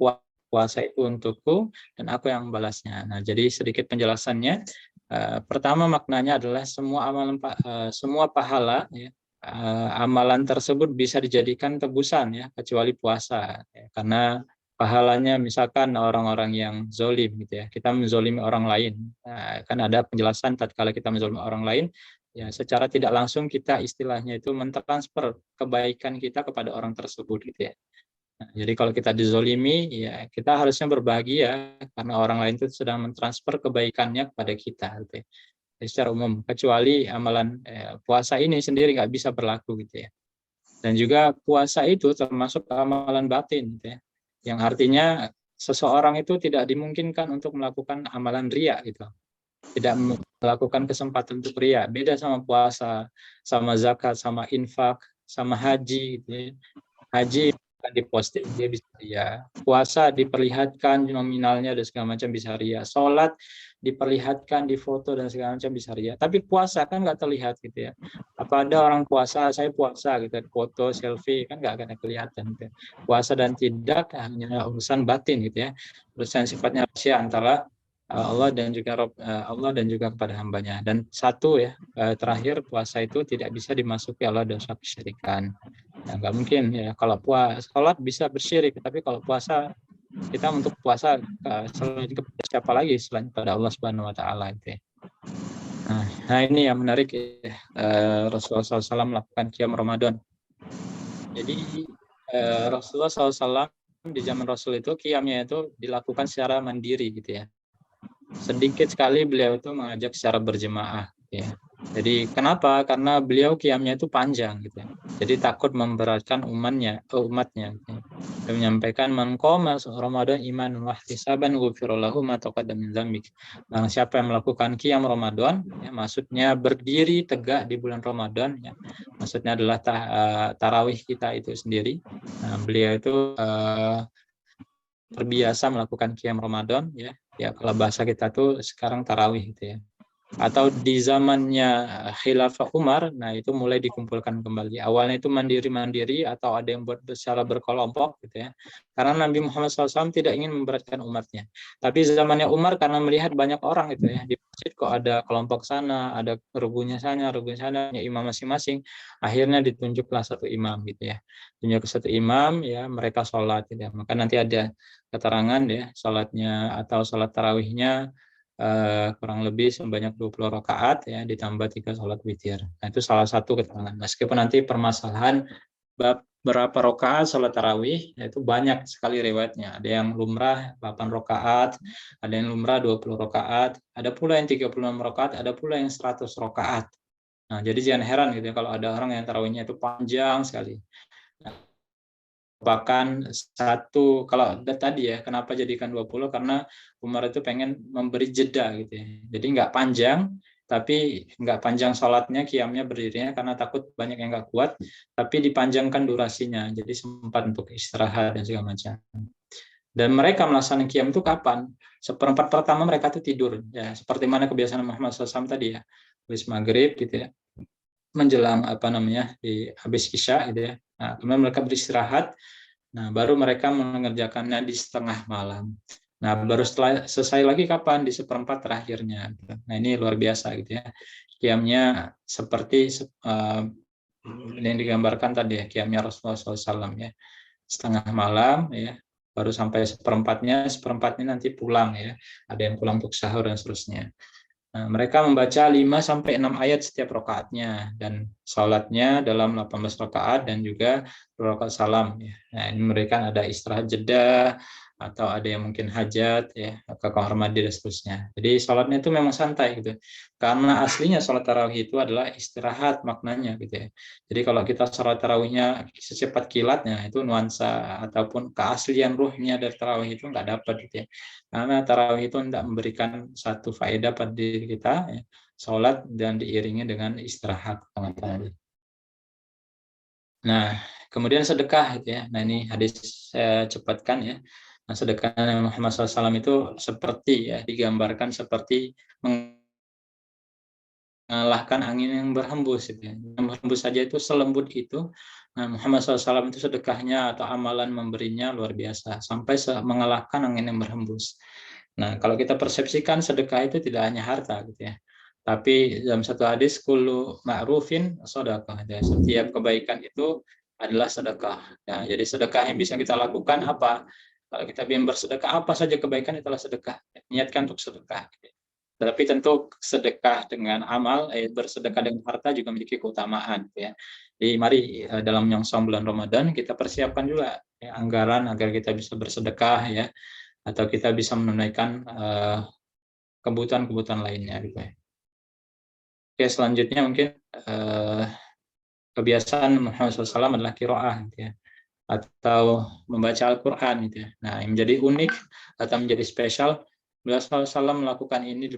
puasa itu untukku dan aku yang membalasnya. Nah, jadi sedikit penjelasannya. Pertama, maknanya adalah semua pahala, ya, amalan tersebut bisa dijadikan tebusan, ya, kecuali puasa, ya, karena pahalanya misalkan orang-orang yang zolim, gitu ya, kita menzolimi orang lain. Nah, kan ada penjelasan tatkala kita menzolimi orang lain, ya, secara tidak langsung kita istilahnya itu mentransfer kebaikan kita kepada orang tersebut, gitu ya. Nah, jadi kalau kita dizolimi, ya kita harusnya berbahagia karena orang lain itu sedang mentransfer kebaikannya kepada kita, gitu ya. Jadi secara umum, kecuali amalan puasa ini sendiri nggak bisa berlaku, gitu ya. Dan juga puasa itu termasuk amalan batin, gitu ya, yang artinya seseorang itu tidak dimungkinkan untuk melakukan amalan riya, gitu. Tidak melakukan kesempatan untuk riya. Beda sama puasa, sama zakat, sama infak, sama haji, gitu ya. Haji diposting dia bisa ria, puasa diperlihatkan nominalnya dan segala macam bisa ria, sholat diperlihatkan di foto dan segala macam bisa ria, tapi puasa kan nggak terlihat, gitu ya. Apa ada orang puasa, saya puasa, gitu, foto selfie kan nggak akan kelihatan, gitu. Puasa dan tidak hanya urusan batin, gitu ya, urusan sifatnya rahasia antara Allah dan juga kepada hambanya. Dan satu, ya, terakhir, puasa itu tidak bisa dimasuki Allah dosa kesyirikan. Nah, nggak mungkin, ya, kalau sholat bisa bersyirik, tapi kalau puasa, kita untuk puasa selain kepada siapa lagi selain pada Allah Subhanahu Wa Taala, gitu ya. Nah, ini yang menarik, ya, Rasulullah SAW melakukan qiyam Ramadan. Jadi Rasulullah SAW di zaman Rasul itu qiyamnya itu dilakukan secara mandiri, gitu ya. Sedikit sekali beliau itu mengajak secara berjemaah, ya. Jadi kenapa? Karena beliau qiyamnya itu panjang, gitu ya. Jadi takut memberatkan umatnya, gitu ya. Dia menyampaikan man qama Ramadan imanan wa ihtisaban ghufira lahu ma taqaddama min dzambi. Nah, siapa yang melakukan qiyam Ramadan, ya, maksudnya berdiri tegak di bulan Ramadan, ya. Maksudnya adalah tarawih kita itu sendiri. Nah, beliau itu terbiasa melakukan qiyam Ramadan, ya. Ya, kalau bahasa kita tuh sekarang tarawih, gitu ya. Atau di zamannya Khilafah Umar, nah itu mulai dikumpulkan kembali. Awalnya itu mandiri-mandiri atau ada yang buat secara berkelompok, gitu ya. Karena Nabi Muhammad SAW tidak ingin memberatkan umatnya. Tapi zamannya Umar karena melihat banyak orang, gitu ya, di masjid kok ada kelompok sana, ada rubuhnya sana, ya, imam masing-masing. Akhirnya ditunjuklah satu imam, gitu ya. Tunjuk satu imam, ya, mereka sholat, gitu ya. Maka nanti ada keterangan, ya, sholatnya atau sholat tarawihnya kurang lebih sebanyak 20 rakaat, ya, ditambah 3 sholat witir. Nah, itu salah satu keterangan. Meskipun nanti permasalahan bab berapa rakaat sholat tarawih, yaitu banyak sekali riwayatnya. Ada yang lumrah 8 rakaat, ada yang lumrah 20 rakaat, ada pula yang 36 rakaat, ada pula yang 100 rakaat. Nah, jadi jangan heran gitu ya kalau ada orang yang tarawihnya itu panjang sekali. Nah, bahkan satu, kalau tadi ya, kenapa jadikan 20? Karena Umar itu pengen memberi jeda gitu ya. Jadi nggak panjang, tapi nggak panjang sholatnya, qiyamnya, berdirinya, karena takut banyak yang nggak kuat, tapi dipanjangkan durasinya, jadi sempat untuk istirahat dan segala macam. Dan mereka melaksanakan qiyam itu kapan? Seperempat pertama mereka itu tidur, ya seperti mana kebiasaan Muhammad SAW tadi ya, habis maghrib gitu ya, menjelang di habis isya gitu ya. Nah, kemudian mereka beristirahat. Nah, baru mereka mengerjakannya di setengah malam. Nah, baru setelah selesai lagi kapan? Di seperempat terakhirnya. Nah, ini luar biasa gitu ya. Qiyamnya seperti yang digambarkan tadi ya, qiyamnya Rasulullah SAW ya. Setengah malam ya, baru sampai seperempatnya nanti pulang ya. Ada yang pulang untuk sahur dan seterusnya. Nah, mereka membaca 5-6 ayat setiap rakaatnya dan sholatnya dalam 18 rakaat dan juga 2 rakaat salam. Ya. Nah, ini mereka ada istirahat jeda atau ada yang mungkin hajat ya ke kamar mandi dan seterusnya. Jadi sholatnya itu memang santai gitu. Karena aslinya sholat tarawih itu adalah istirahat maknanya gitu ya. Jadi kalau kita sholat tarawihnya secepat kilatnya itu nuansa ataupun keaslian ruhnya dari tarawih itu nggak dapat gitu ya. Karena tarawih itu tidak memberikan satu faedah pada diri kita, ya, sholat dan diiringi dengan istirahat. Nah, kemudian sedekah, gitu ya. Nah, ini hadis saya cepatkan ya. Nah, sedekah Muhammad SAW itu seperti ya digambarkan seperti mengalahkan angin yang berhembus, gitu ya. Yang berhembus saja itu selembut itu. Nah, Muhammad SAW itu sedekahnya atau amalan memberinya luar biasa sampai mengalahkan angin yang berhembus. Nah, kalau kita persepsikan sedekah itu tidak hanya harta gitu ya. Tapi dalam satu hadis kullu ma'rufin shadaqah. Ya, setiap kebaikan itu adalah sedekah. Ya, jadi sedekah yang bisa kita lakukan apa? Kalau kita ingin bersedekah, apa saja kebaikan itulah sedekah. Niatkan untuk sedekah. Tapi tentu sedekah dengan amal, bersedekah dengan harta juga memiliki keutamaan. Ya. Jadi mari dalam nyongsong bulan Ramadan kita persiapkan juga ya, anggaran agar kita bisa bersedekah ya, atau kita bisa menunaikan kebutuhan-kebutuhan lainnya. Gitu ya. Oke, selanjutnya mungkin kebiasaan Muhammad SAW adalah qiraah gitu ya, atau membaca Al-Quran gitu ya. Nah, yang menjadi unik atau menjadi spesial, beliau SAW melakukan ini di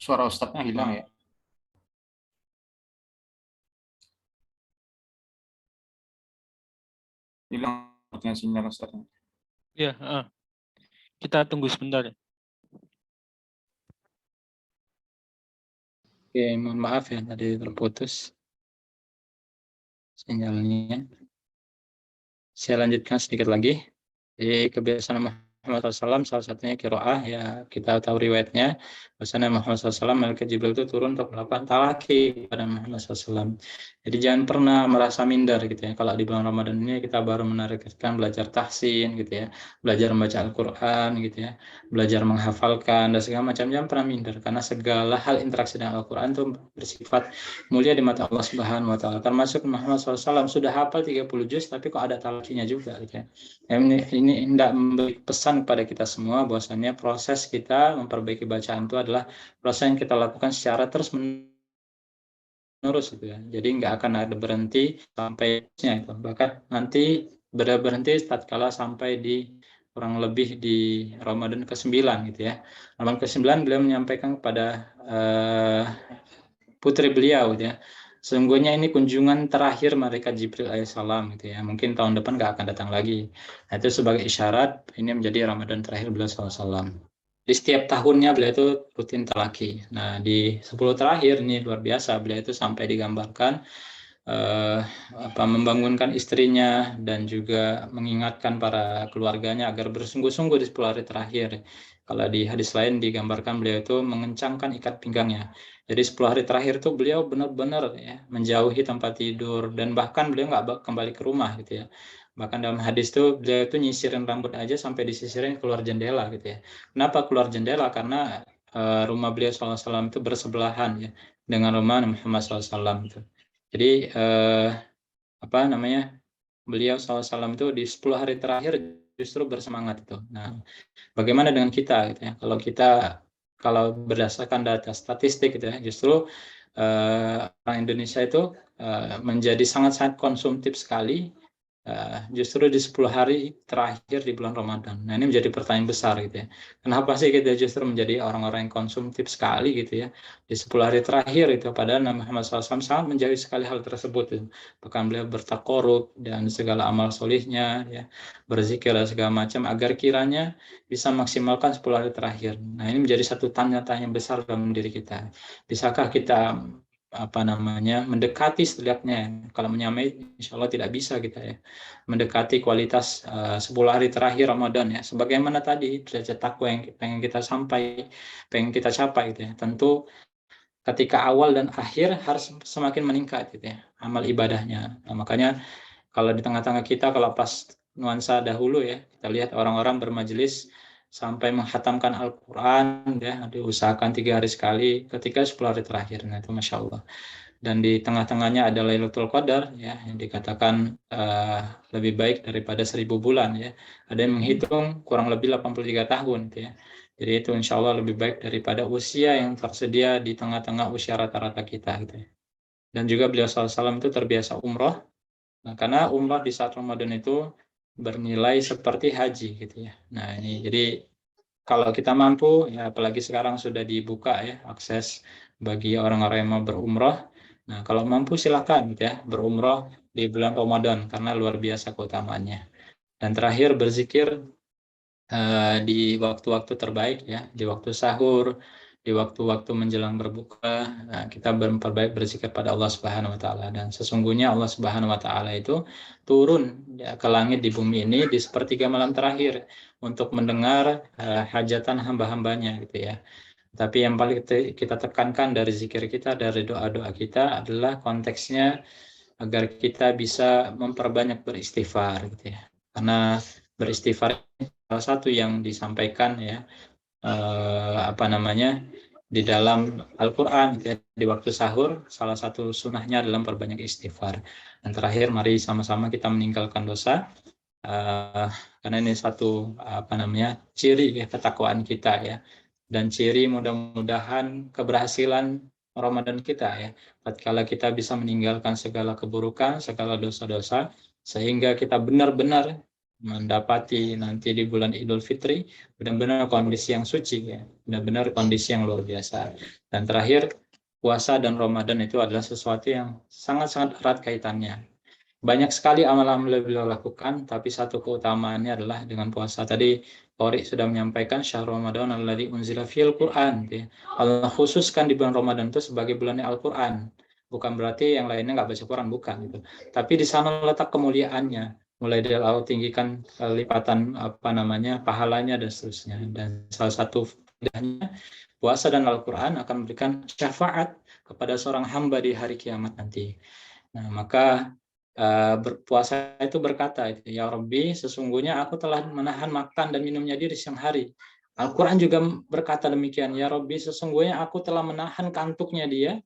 Suara Ustadznya hilang ya. Hilang sinyal Ustadznya. Ya, kita tunggu sebentar. Oke, mohon maaf ya tadi terputus sinyalnya. Saya lanjutkan sedikit lagi. Jadi kebiasaan Muhammad SAW salah satunya qiraah ya, kita tahu riwayatnya. Bahwasanya Muhammad SAW, malaikat Jibril itu turun untuk melakukan talaki pada Muhammad SAW. Jadi jangan pernah merasa minder gitu ya. Kalau di bulan Ramadan ini kita baru menargetkan belajar tahsin gitu ya, belajar membaca Al-Quran gitu ya, belajar menghafalkan dan segala macam, jangan pernah minder karena segala hal interaksi dengan Al-Quran itu bersifat mulia di mata Allah Subhanahu wa taala. Termasuk Muhammad SAW sudah hafal 30 juz tapi kok ada talakinya juga gitu ya. Ini hendak memberi pesan kepada kita semua bahwasannya proses kita memperbaiki bacaan itu adalah proses yang kita lakukan secara terus menerus gitu ya. Jadi nggak akan ada berhenti sampai itu. Bahkan nanti berhenti tatkala sampai di kurang lebih di Ramadan ke-9 gitu ya. Ramadan ke-9 beliau menyampaikan kepada putri beliau gitu ya. sesungguhnya ini kunjungan terakhir malaikat Jibril alaihissalam gitu ya. Mungkin tahun depan nggak akan datang lagi. Nah, itu sebagai isyarat ini menjadi Ramadan terakhir beliau SAW. Di setiap tahunnya beliau itu rutin talaki. Nah, di 10 terakhir ini luar biasa, beliau itu sampai digambarkan membangunkan istrinya dan juga mengingatkan para keluarganya agar bersungguh-sungguh di 10 hari terakhir. Kalau di hadis lain digambarkan beliau itu mengencangkan ikat pinggangnya. Jadi 10 hari terakhir itu beliau benar-benar ya menjauhi tempat tidur dan bahkan beliau nggak kembali ke rumah gitu ya. Bahkan dalam hadis itu beliau itu nyisirin rambut aja sampai disisirin keluar jendela gitu ya. Kenapa keluar jendela? Karena rumah beliau SAW itu bersebelahan ya dengan rumah Muhammad SAW itu. Jadi beliau SAW itu di 10 hari terakhir justru bersemangat itu. Nah, bagaimana dengan kita gitu ya? Kalau berdasarkan data statistik gitu ya, justru orang Indonesia itu menjadi sangat-sangat konsumtif sekali justru di 10 hari terakhir di bulan Ramadan. Nah, ini menjadi pertanyaan besar gitu ya. Kenapa sih kita justru menjadi orang-orang yang konsumtif sekali gitu ya di 10 hari terakhir itu, padahal Nabi Muhammad SAW sangat menjauhi sekali hal tersebut itu. Bahkan beliau bertakorup dan segala amal solihnya ya, berzikir dan segala macam agar kiranya bisa maksimalkan 10 hari terakhir. Nah, ini menjadi satu tanya-tanya besar dalam diri kita. Bisakah kita mendekati setidaknya, kalau menyamai insya Allah tidak bisa kita ya, mendekati kualitas 10 hari terakhir Ramadan ya, sebagaimana tadi derajat takwa yang pengen kita capai gitu ya. Tentu ketika awal dan akhir harus semakin meningkat gitu ya amal ibadahnya. Nah, makanya kalau di tengah-tengah kita, kalau pas nuansa dahulu ya, kita lihat orang-orang bermajelis sampai menghatamkan Al-Quran ya, diusahakan 3 hari sekali ketika 10 hari terakhir. Nah, itu Masya Allah. Dan di tengah-tengahnya ada Lailatul Qadar ya, yang dikatakan lebih baik daripada 1000 bulan ya. Ada yang menghitung kurang lebih 83 tahun gitu ya. Jadi itu insya Allah lebih baik daripada usia yang tersedia di tengah-tengah usia rata-rata kita gitu ya. Dan juga beliau SAW itu terbiasa umroh. Nah, karena umroh di saat Ramadan itu bernilai seperti haji gitu ya. Nah, ini jadi kalau kita mampu ya, apalagi sekarang sudah dibuka ya akses bagi orang-orang yang mau berumroh. Nah, kalau mampu silakan gitu ya berumroh di bulan Ramadan karena luar biasa keutamaannya. Dan terakhir berzikir di waktu-waktu terbaik ya, di waktu sahur, di waktu-waktu menjelang berbuka. Nah, kita memperbaik berzikir pada Allah Subhanahu wa taala, dan sesungguhnya Allah Subhanahu wa taala itu turun ya, ke langit di bumi ini di sepertiga malam terakhir untuk mendengar hajatan hamba-hambanya gitu ya. Tapi yang paling kita tekankan dari zikir kita, dari doa-doa kita adalah konteksnya agar kita bisa memperbanyak beristighfar gitu ya. Karena beristighfar salah satu yang disampaikan ya di dalam Al-Quran ya, di waktu sahur salah satu sunnahnya adalah memperbanyak istighfar. Dan terakhir mari sama-sama kita meninggalkan dosa karena ini satu ciri ya, ketakwaan kita ya, dan ciri mudah-mudahan keberhasilan Ramadan kita ya, tatkala kita bisa meninggalkan segala keburukan, segala dosa-dosa, sehingga kita benar-benar mendapati nanti di bulan Idul Fitri benar-benar kondisi yang suci ya, benar-benar kondisi yang luar biasa. Dan terakhir, puasa dan Ramadan itu adalah sesuatu yang sangat-sangat erat kaitannya. Banyak sekali amal-amal yang beliau lakukan, tapi satu keutamaannya adalah dengan puasa. Tadi Qori sudah menyampaikan syahrul Ramadan alladzi unzila fil Qur'an. Allah khususkan di bulan Ramadan itu sebagai bulannya Al-Qur'an. Bukan berarti yang lainnya nggak baca Quran, bukan gitu. Tapi di sana letak kemuliaannya. Mulai dari Allah tinggikan lipatan pahalanya dan seterusnya. Dan salah satu faedahnya puasa dan Al-Qur'an akan memberikan syafaat kepada seorang hamba di hari kiamat nanti. Nah, maka berpuasa itu berkata, ya Rabbi, sesungguhnya aku telah menahan makan dan minumnya di siang hari. Al-Quran juga berkata demikian, ya Rabbi, sesungguhnya aku telah menahan kantuknya dia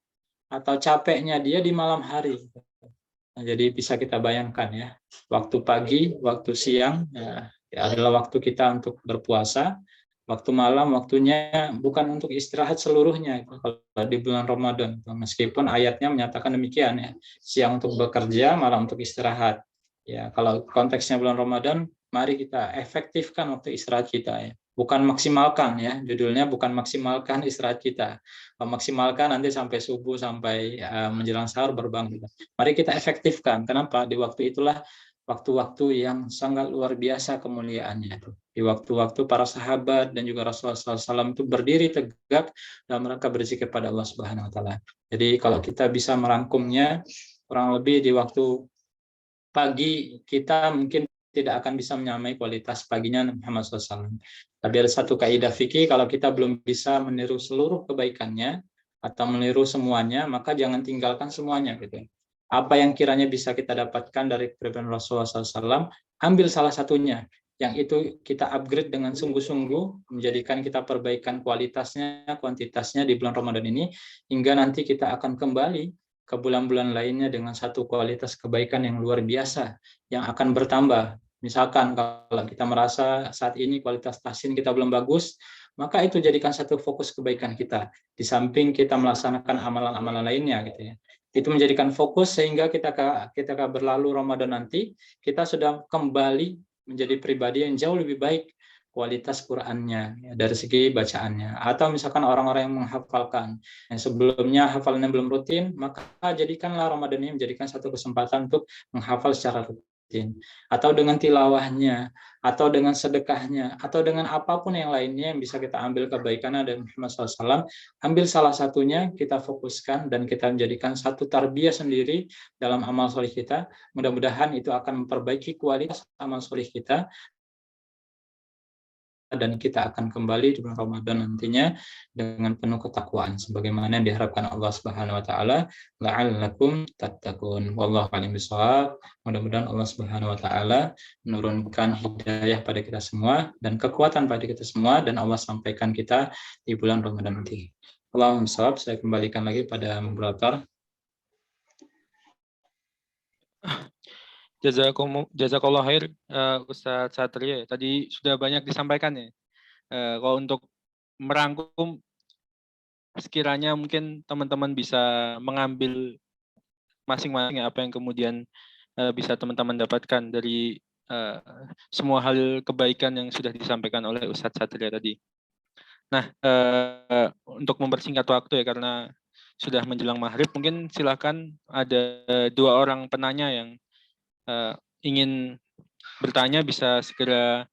atau capeknya dia di malam hari. Nah, jadi bisa kita bayangkan ya, waktu pagi, waktu siang ya adalah waktu kita untuk berpuasa. Waktu malam waktunya bukan untuk istirahat seluruhnya kalau di bulan Ramadan, meskipun ayatnya menyatakan demikian ya, siang untuk bekerja, malam untuk istirahat ya. Kalau konteksnya bulan Ramadan, mari kita efektifkan waktu istirahat kita ya, bukan maksimalkan ya, judulnya bukan maksimalkan istirahat kita. Maksimalkan nanti sampai subuh, sampai menjelang sahur baru bangun. Mari kita efektifkan. Kenapa? Di waktu itulah waktu-waktu yang sangat luar biasa kemuliaannya. Di waktu-waktu para sahabat dan juga Rasulullah SAW itu berdiri tegak dalam rangka berzikir pada Allah Subhanahu Wa Taala. Jadi kalau kita bisa merangkumnya, kurang lebih di waktu pagi kita mungkin tidak akan bisa menyamai kualitas paginya Muhammad SAW. Tapi ada satu kaidah fikih, kalau kita belum bisa meniru seluruh kebaikannya atau meniru semuanya, maka jangan tinggalkan semuanya gitu. Apa yang kiranya bisa kita dapatkan dari kepribadian Rasulullah SAW, ambil salah satunya. Yang itu kita upgrade dengan sungguh-sungguh, menjadikan kita perbaikan kualitasnya, kuantitasnya di bulan Ramadan ini, hingga nanti kita akan kembali ke bulan-bulan lainnya dengan satu kualitas kebaikan yang luar biasa, yang akan bertambah. Misalkan kalau kita merasa saat ini kualitas tahsin kita belum bagus, maka itu jadikan satu fokus kebaikan kita. Di samping kita melaksanakan amalan-amalan lainnya gitu ya. Itu menjadikan fokus sehingga kita berlalu Ramadan nanti, kita sudah kembali menjadi pribadi yang jauh lebih baik kualitas Qur'annya ya, dari segi bacaannya. Atau misalkan orang-orang yang menghafalkan yang sebelumnya hafalannya belum rutin, maka jadikanlah Ramadan ini menjadikan satu kesempatan untuk menghafal secara rutin. Atau dengan tilawahnya, atau dengan sedekahnya, atau dengan apapun yang lainnya yang bisa kita ambil kebaikannya dari Muhammad SAW, ambil salah satunya, kita fokuskan dan kita menjadikan satu tarbiyah sendiri dalam amal soleh kita. Mudah-mudahan itu akan memperbaiki kualitas amal soleh kita, dan kita akan kembali di bulan Ramadan nantinya dengan penuh ketakwaan sebagaimana yang diharapkan Allah Subhanahu wa taala, la'allakum tattaqun. Wallahu a'lam bishawab. Mudah-mudahan Allah Subhanahu wa taala menurunkan hidayah pada kita semua dan kekuatan pada kita semua, dan Allah sampaikan kita di bulan Ramadan nanti. Allahumma shawab. Saya kembalikan lagi pada moderator. Jazakallah khair Ustadz Satria. Tadi sudah banyak disampaikan ya. Kalau untuk merangkum, sekiranya mungkin teman-teman bisa mengambil masing-masing apa yang kemudian bisa teman-teman dapatkan dari semua hal kebaikan yang sudah disampaikan oleh Ustadz Satria tadi. Nah, untuk mempersingkat waktu ya, karena sudah menjelang maghrib, mungkin silakan ada 2 orang penanya yang ingin bertanya, bisa segera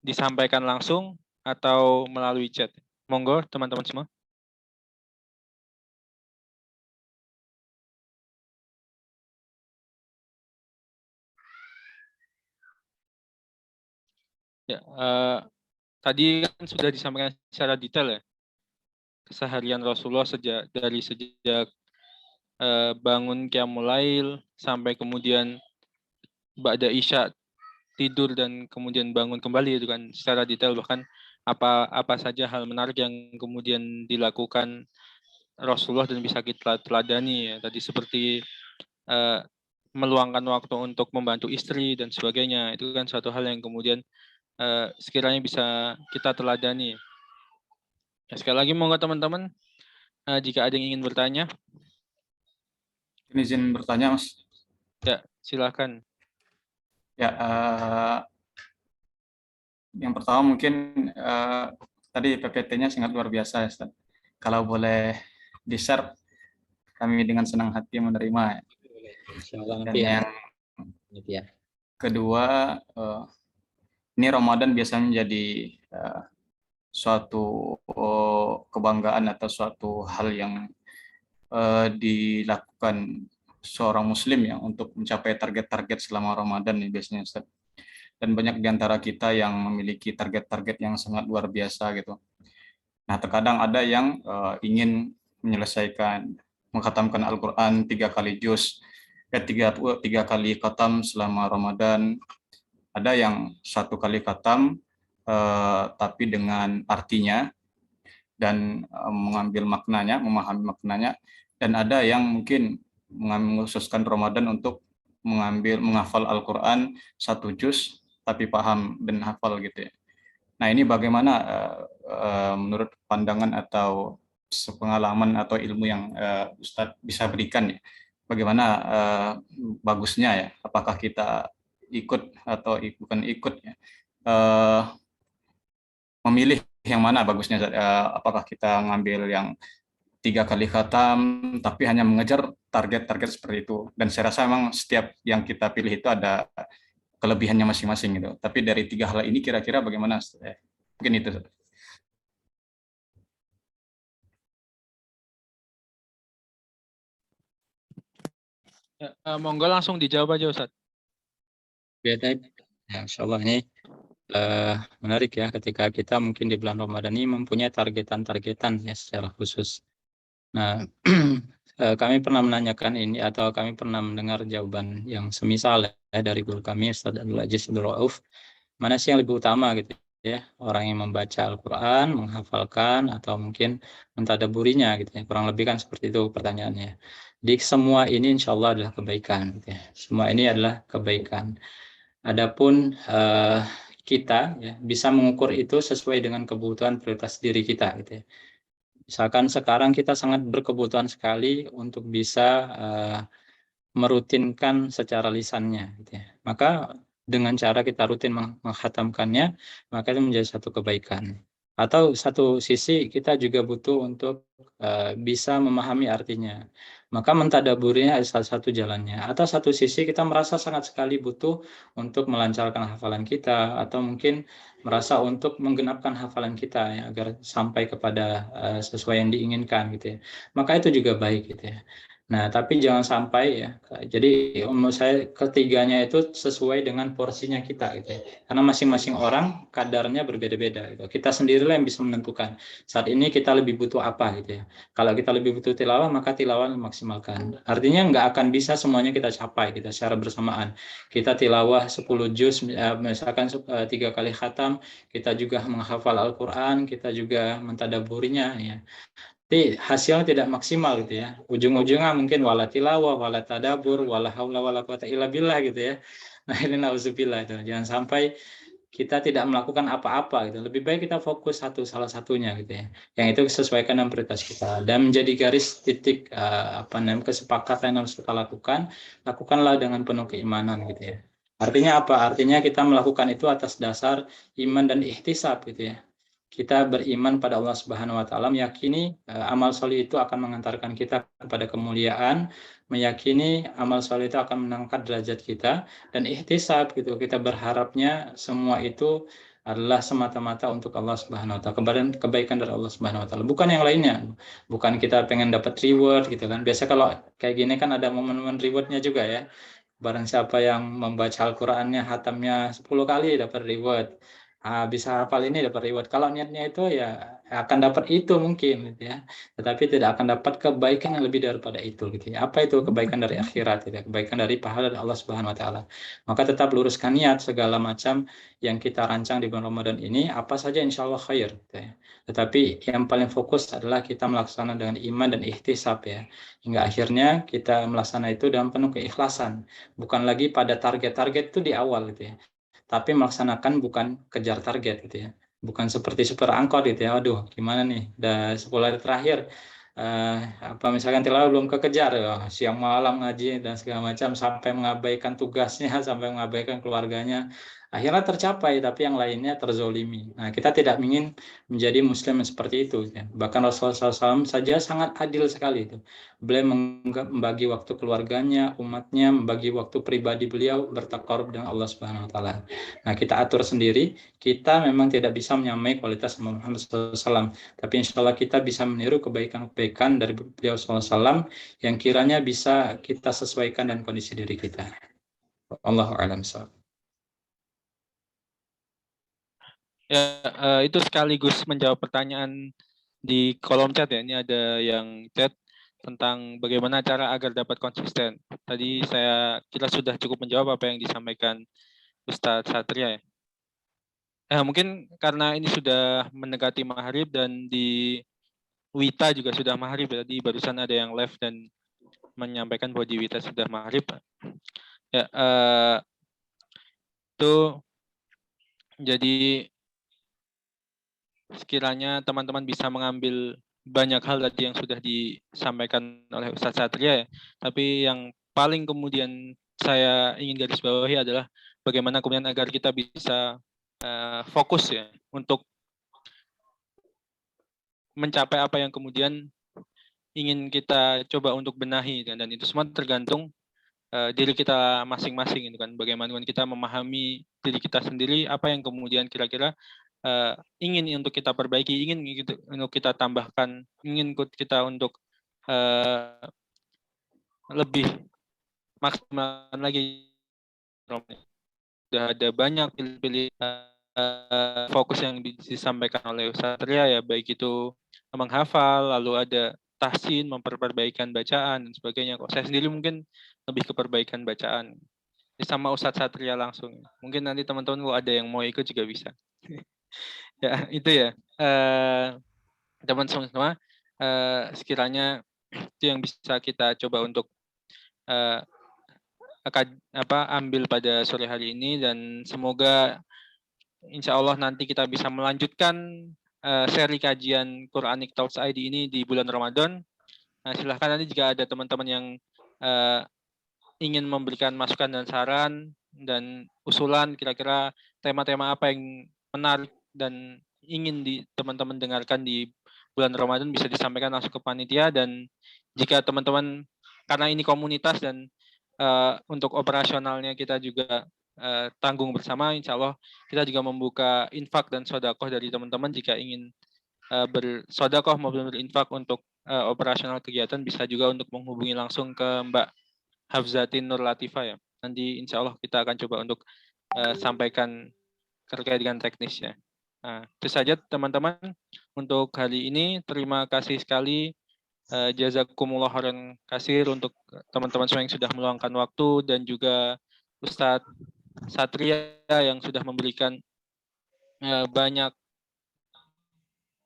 disampaikan langsung atau melalui chat. Monggo teman-teman semua. Ya, tadi kan sudah disampaikan secara detail ya, keseharian Rasulullah sejak bangun qiyamul lail sampai kemudian ba'da isya tidur dan kemudian bangun kembali, itu kan secara detail, bahkan apa saja hal menarik yang kemudian dilakukan Rasulullah dan bisa kita teladani ya. Tadi seperti meluangkan waktu untuk membantu istri dan sebagainya, itu kan suatu hal yang kemudian sekiranya bisa kita teladani. Ya, sekali lagi monggo teman-teman, jika ada yang ingin bertanya. Izin bertanya, Mas. Ya, silakan. Ya, yang pertama mungkin tadi PPT-nya sangat luar biasa, Ustaz. Kalau boleh di-share, kami dengan senang hati menerima. Dan yang kedua, ini Ramadan biasanya jadi suatu kebanggaan atau suatu hal yang dilakukan seorang muslim ya untuk mencapai target-target selama Ramadan nih biasanya, Ustaz. Dan banyak di antara kita yang memiliki target-target yang sangat luar biasa gitu. Nah, terkadang ada yang ingin menyelesaikan, mengkhatamkan Al-Quran 3 kali juz, 3 kali khatam selama Ramadan. Ada yang 1 kali khatam tapi dengan artinya dan mengambil maknanya, memahami maknanya. Dan ada yang mungkin mengkhususkan Ramadan untuk menghafal Al-Quran 1 juz tapi paham dan hafal gitu ya. Nah, ini bagaimana menurut pandangan atau pengalaman atau ilmu yang Ustadz bisa berikan ya? Bagaimana bagusnya ya? Apakah kita ikut atau bukan ikut ya? memilih yang mana bagusnya. Apakah kita ngambil yang 3 kali khatam, tapi hanya mengejar target-target seperti itu. Dan saya rasa memang setiap yang kita pilih itu ada kelebihannya masing-masing gitu. Tapi dari 3 hal ini kira-kira bagaimana? Mungkin itu. Ya, monggo langsung dijawab aja Ustaz. Ya, insya Allah ini menarik ya ketika kita mungkin di bulan Ramadan ini mempunyai targetan-targetan ya secara khusus. Nah, kami pernah menanyakan ini atau kami pernah mendengar jawaban yang semisal ya dari guru kami Ustaz Abdul Aziz Abdul Rauf. Mana sih yang lebih utama gitu ya? Orang yang membaca Al-Qur'an, menghafalkan atau mungkin mentadaburinya gitu ya. Kurang lebih kan seperti itu pertanyaannya. Di semua ini insya Allah adalah kebaikan gitu ya. Semua ini adalah kebaikan. Adapun kita ya, bisa mengukur itu sesuai dengan kebutuhan prioritas diri kita gitu ya. Misalkan sekarang kita sangat berkebutuhan sekali untuk bisa merutinkan secara lisannya gitu ya. Maka dengan cara kita rutin menghatamkannya, maka itu menjadi satu kebaikan. Atau satu sisi kita juga butuh untuk bisa memahami artinya. Maka mentadaburinya adalah salah satu jalannya. Atau satu sisi kita merasa sangat sekali butuh untuk melancarkan hafalan kita, atau mungkin merasa untuk menggenapkan hafalan kita ya, agar sampai kepada sesuai yang diinginkan gitu ya. Maka itu juga baik gitu ya. Nah, tapi jangan sampai ya. Jadi menurut saya ketiganya itu sesuai dengan porsinya kita gitu ya. Karena masing-masing orang kadarnya berbeda-beda gitu. Kita sendirilah yang bisa menentukan saat ini kita lebih butuh apa gitu ya. Kalau kita lebih butuh tilawah, maka tilawah maksimalkan. Artinya nggak akan bisa semuanya kita capai gitu secara bersamaan. Kita tilawah 10 juz misalkan 3 kali khatam, kita juga menghafal Al-Qur'an, kita juga mentadaburinya ya. Tapi hasilnya tidak maksimal gitu ya. Ujung-ujungnya mungkin wala tilawah, wala tadabur, wala haula wala quwata illa billah gitu ya. Nah, ini nauzubillah itu. Jangan sampai kita tidak melakukan apa-apa gitu. Lebih baik kita fokus salah satunya gitu ya. Yang itu sesuaikan dengan prioritas kita dan menjadi garis titik kesepakatan yang harus kita lakukan, lakukanlah dengan penuh keimanan gitu ya. Artinya apa? Artinya kita melakukan itu atas dasar iman dan ihtisab gitu ya. Kita beriman pada Allah Subhanahu wa taala, meyakini amal soleh itu akan mengantarkan kita kepada kemuliaan, meyakini amal soleh itu akan mengangkat derajat kita, dan ihtisab gitu. Kita berharapnya semua itu adalah semata-mata untuk Allah Subhanahu wa taala, kebaikan dari Allah Subhanahu wa taala, bukan yang lainnya. Bukan kita pengen dapat reward gitu kan. Biasa kalau kayak gini kan ada momen-momen rewardnya juga ya. Barang siapa yang membaca Al-Qur'annya hatamnya 10 kali dapat reward. Bisa hafal ini dapat reward. Kalau niatnya itu ya akan dapat itu mungkin gitu ya. Tetapi tidak akan dapat kebaikan yang lebih daripada itu gitu ya. Apa itu kebaikan dari akhirat gitu ya? Kebaikan dari pahala dari Allah Subhanahu wa taala. Maka tetap luruskan niat segala macam yang kita rancang di bulan Ramadan ini, apa saja insya Allah khair gitu ya. Tetapi yang paling fokus adalah kita melaksanakan dengan iman dan ihtisab ya. Hingga akhirnya kita melaksanakan itu dengan penuh keikhlasan. Bukan lagi pada target-target itu di awal gitu ya. Tapi melaksanakan bukan kejar target gitu ya. Bukan seperti super angkot gitu ya. Waduh, gimana nih? Udah 10 hari terakhir apa misalkan tilawah belum kekejar ya, siang malam ngaji dan segala macam sampai mengabaikan tugasnya, sampai mengabaikan keluarganya. Akhirnya tercapai, tapi yang lainnya terzolimi. Nah, kita tidak ingin menjadi muslim yang seperti itu. Ya. Bahkan Rasulullah SAW saja sangat adil sekali itu. Beliau membagi waktu keluarganya, umatnya, membagi waktu pribadi beliau bertakarub dengan Allah Subhanahu Wa Taala. Nah, kita atur sendiri. Kita memang tidak bisa menyamai kualitas Muhammad SAW, tapi insya Allah kita bisa meniru kebaikan-kebaikan dari beliau SAW yang kiranya bisa kita sesuaikan dengan kondisi diri kita. Allahu a'lam. Ya, itu sekaligus menjawab pertanyaan di kolom chat ya. Ini ada yang chat tentang bagaimana cara agar dapat konsisten. Tadi saya kira sudah cukup menjawab apa yang disampaikan Ustadz Satria ya. Mungkin karena ini sudah mendekati maghrib dan di Wita juga sudah maghrib. Tadi barusan ada yang live dan menyampaikan bahwa di Wita sudah maghrib. Ya, itu jadi sekiranya teman-teman bisa mengambil banyak hal tadi yang sudah disampaikan oleh Ustadz Satria ya. Tapi yang paling kemudian saya ingin garis bawahi adalah bagaimana kemudian agar kita bisa fokus ya untuk mencapai apa yang kemudian ingin kita coba untuk benahi, dan itu semua tergantung diri kita masing-masing, itu kan, bagaimana kita memahami diri kita sendiri, apa yang kemudian kira-kira ingin untuk kita perbaiki, ingin untuk kita tambahkan, ingin kita untuk lebih maksimal lagi. Sudah ada banyak pilih-pilih fokus yang disampaikan oleh Ustaz Ria, ya, baik itu menghafal, lalu ada tahsin, memperbaikan bacaan dan sebagainya. Kok saya sendiri mungkin lebih ke perbaikan bacaan. Sama Ustadz Satria langsung. Mungkin nanti teman-teman kalau ada yang mau ikut juga bisa. Ya, itu ya. Teman-teman semua, sekiranya itu yang bisa kita coba untuk ambil pada sore hari ini, dan semoga insya Allah nanti kita bisa melanjutkan seri kajian Quranic Talks ID ini di bulan Ramadan. Nah, silahkan nanti jika ada teman-teman yang ingin memberikan masukan dan saran dan usulan, kira-kira tema-tema apa yang menarik dan ingin teman-teman dengarkan di bulan Ramadan, bisa disampaikan langsung ke panitia. Dan jika teman-teman, karena ini komunitas dan untuk operasionalnya kita juga tanggung bersama, insya Allah kita juga membuka infak dan sodakoh dari teman-teman. Jika ingin bersodakoh maupun berinfak untuk operasional kegiatan, bisa juga untuk menghubungi langsung ke Mbak Hafzatin Nur Latifah, ya. Nanti insya Allah kita akan coba untuk sampaikan terkait dengan teknisnya. Nah, itu saja teman-teman untuk hari ini. Terima kasih sekali. Jazakumullah khairan katsir untuk teman-teman semua yang sudah meluangkan waktu, dan juga Ustadz Satria yang sudah memberikan banyak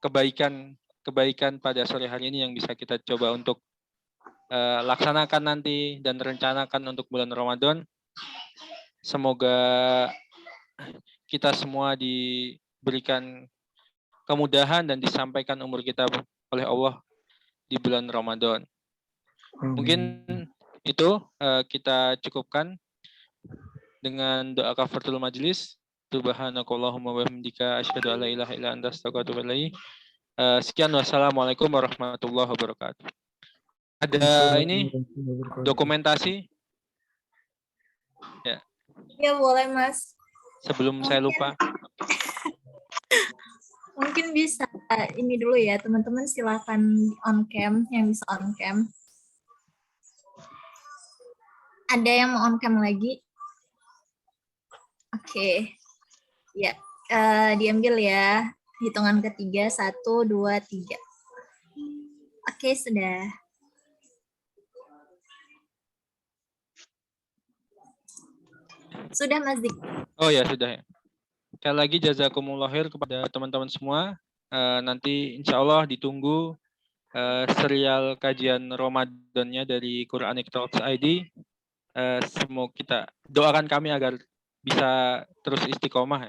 kebaikan pada sore hari ini yang bisa kita coba untuk laksanakan nanti dan rencanakan untuk bulan Ramadan. Semoga kita semua diberikan kemudahan dan disampaikan umur kita oleh Allah di bulan Ramadan. Mungkin itu kita cukupkan dengan doa kafaratul majlis. Subhanakallahumma wa bihamdika asyhadu an la ilaha illa anta astaghfiruka wa atubu ilaik. Sekian, wassalamualaikum warahmatullahi wabarakatuh. Ada ini dokumentasi? Ya. Ya boleh Mas. Sebelum saya lupa. Mungkin bisa ini dulu ya teman-teman, silakan on cam, yang bisa on cam. Ada yang mau on cam lagi? Oke. Ya, diambil ya. Hitungan ketiga, 1, 2, 3. Oke, sudah. Sudah Mas Dik. Oh ya, sudah ya. Sekali lagi jazakumullah khair kepada teman-teman semua. Nanti insya Allah ditunggu serial kajian Ramadannya dari Quranic Talks ID. Semoga kita doakan kami agar bisa terus istiqomah.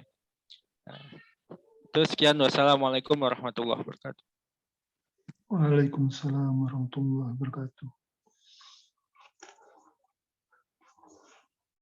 Terus sekian, wassalamualaikum warahmatullahi wabarakatuh. Waalaikumsalam warahmatullahi wabarakatuh.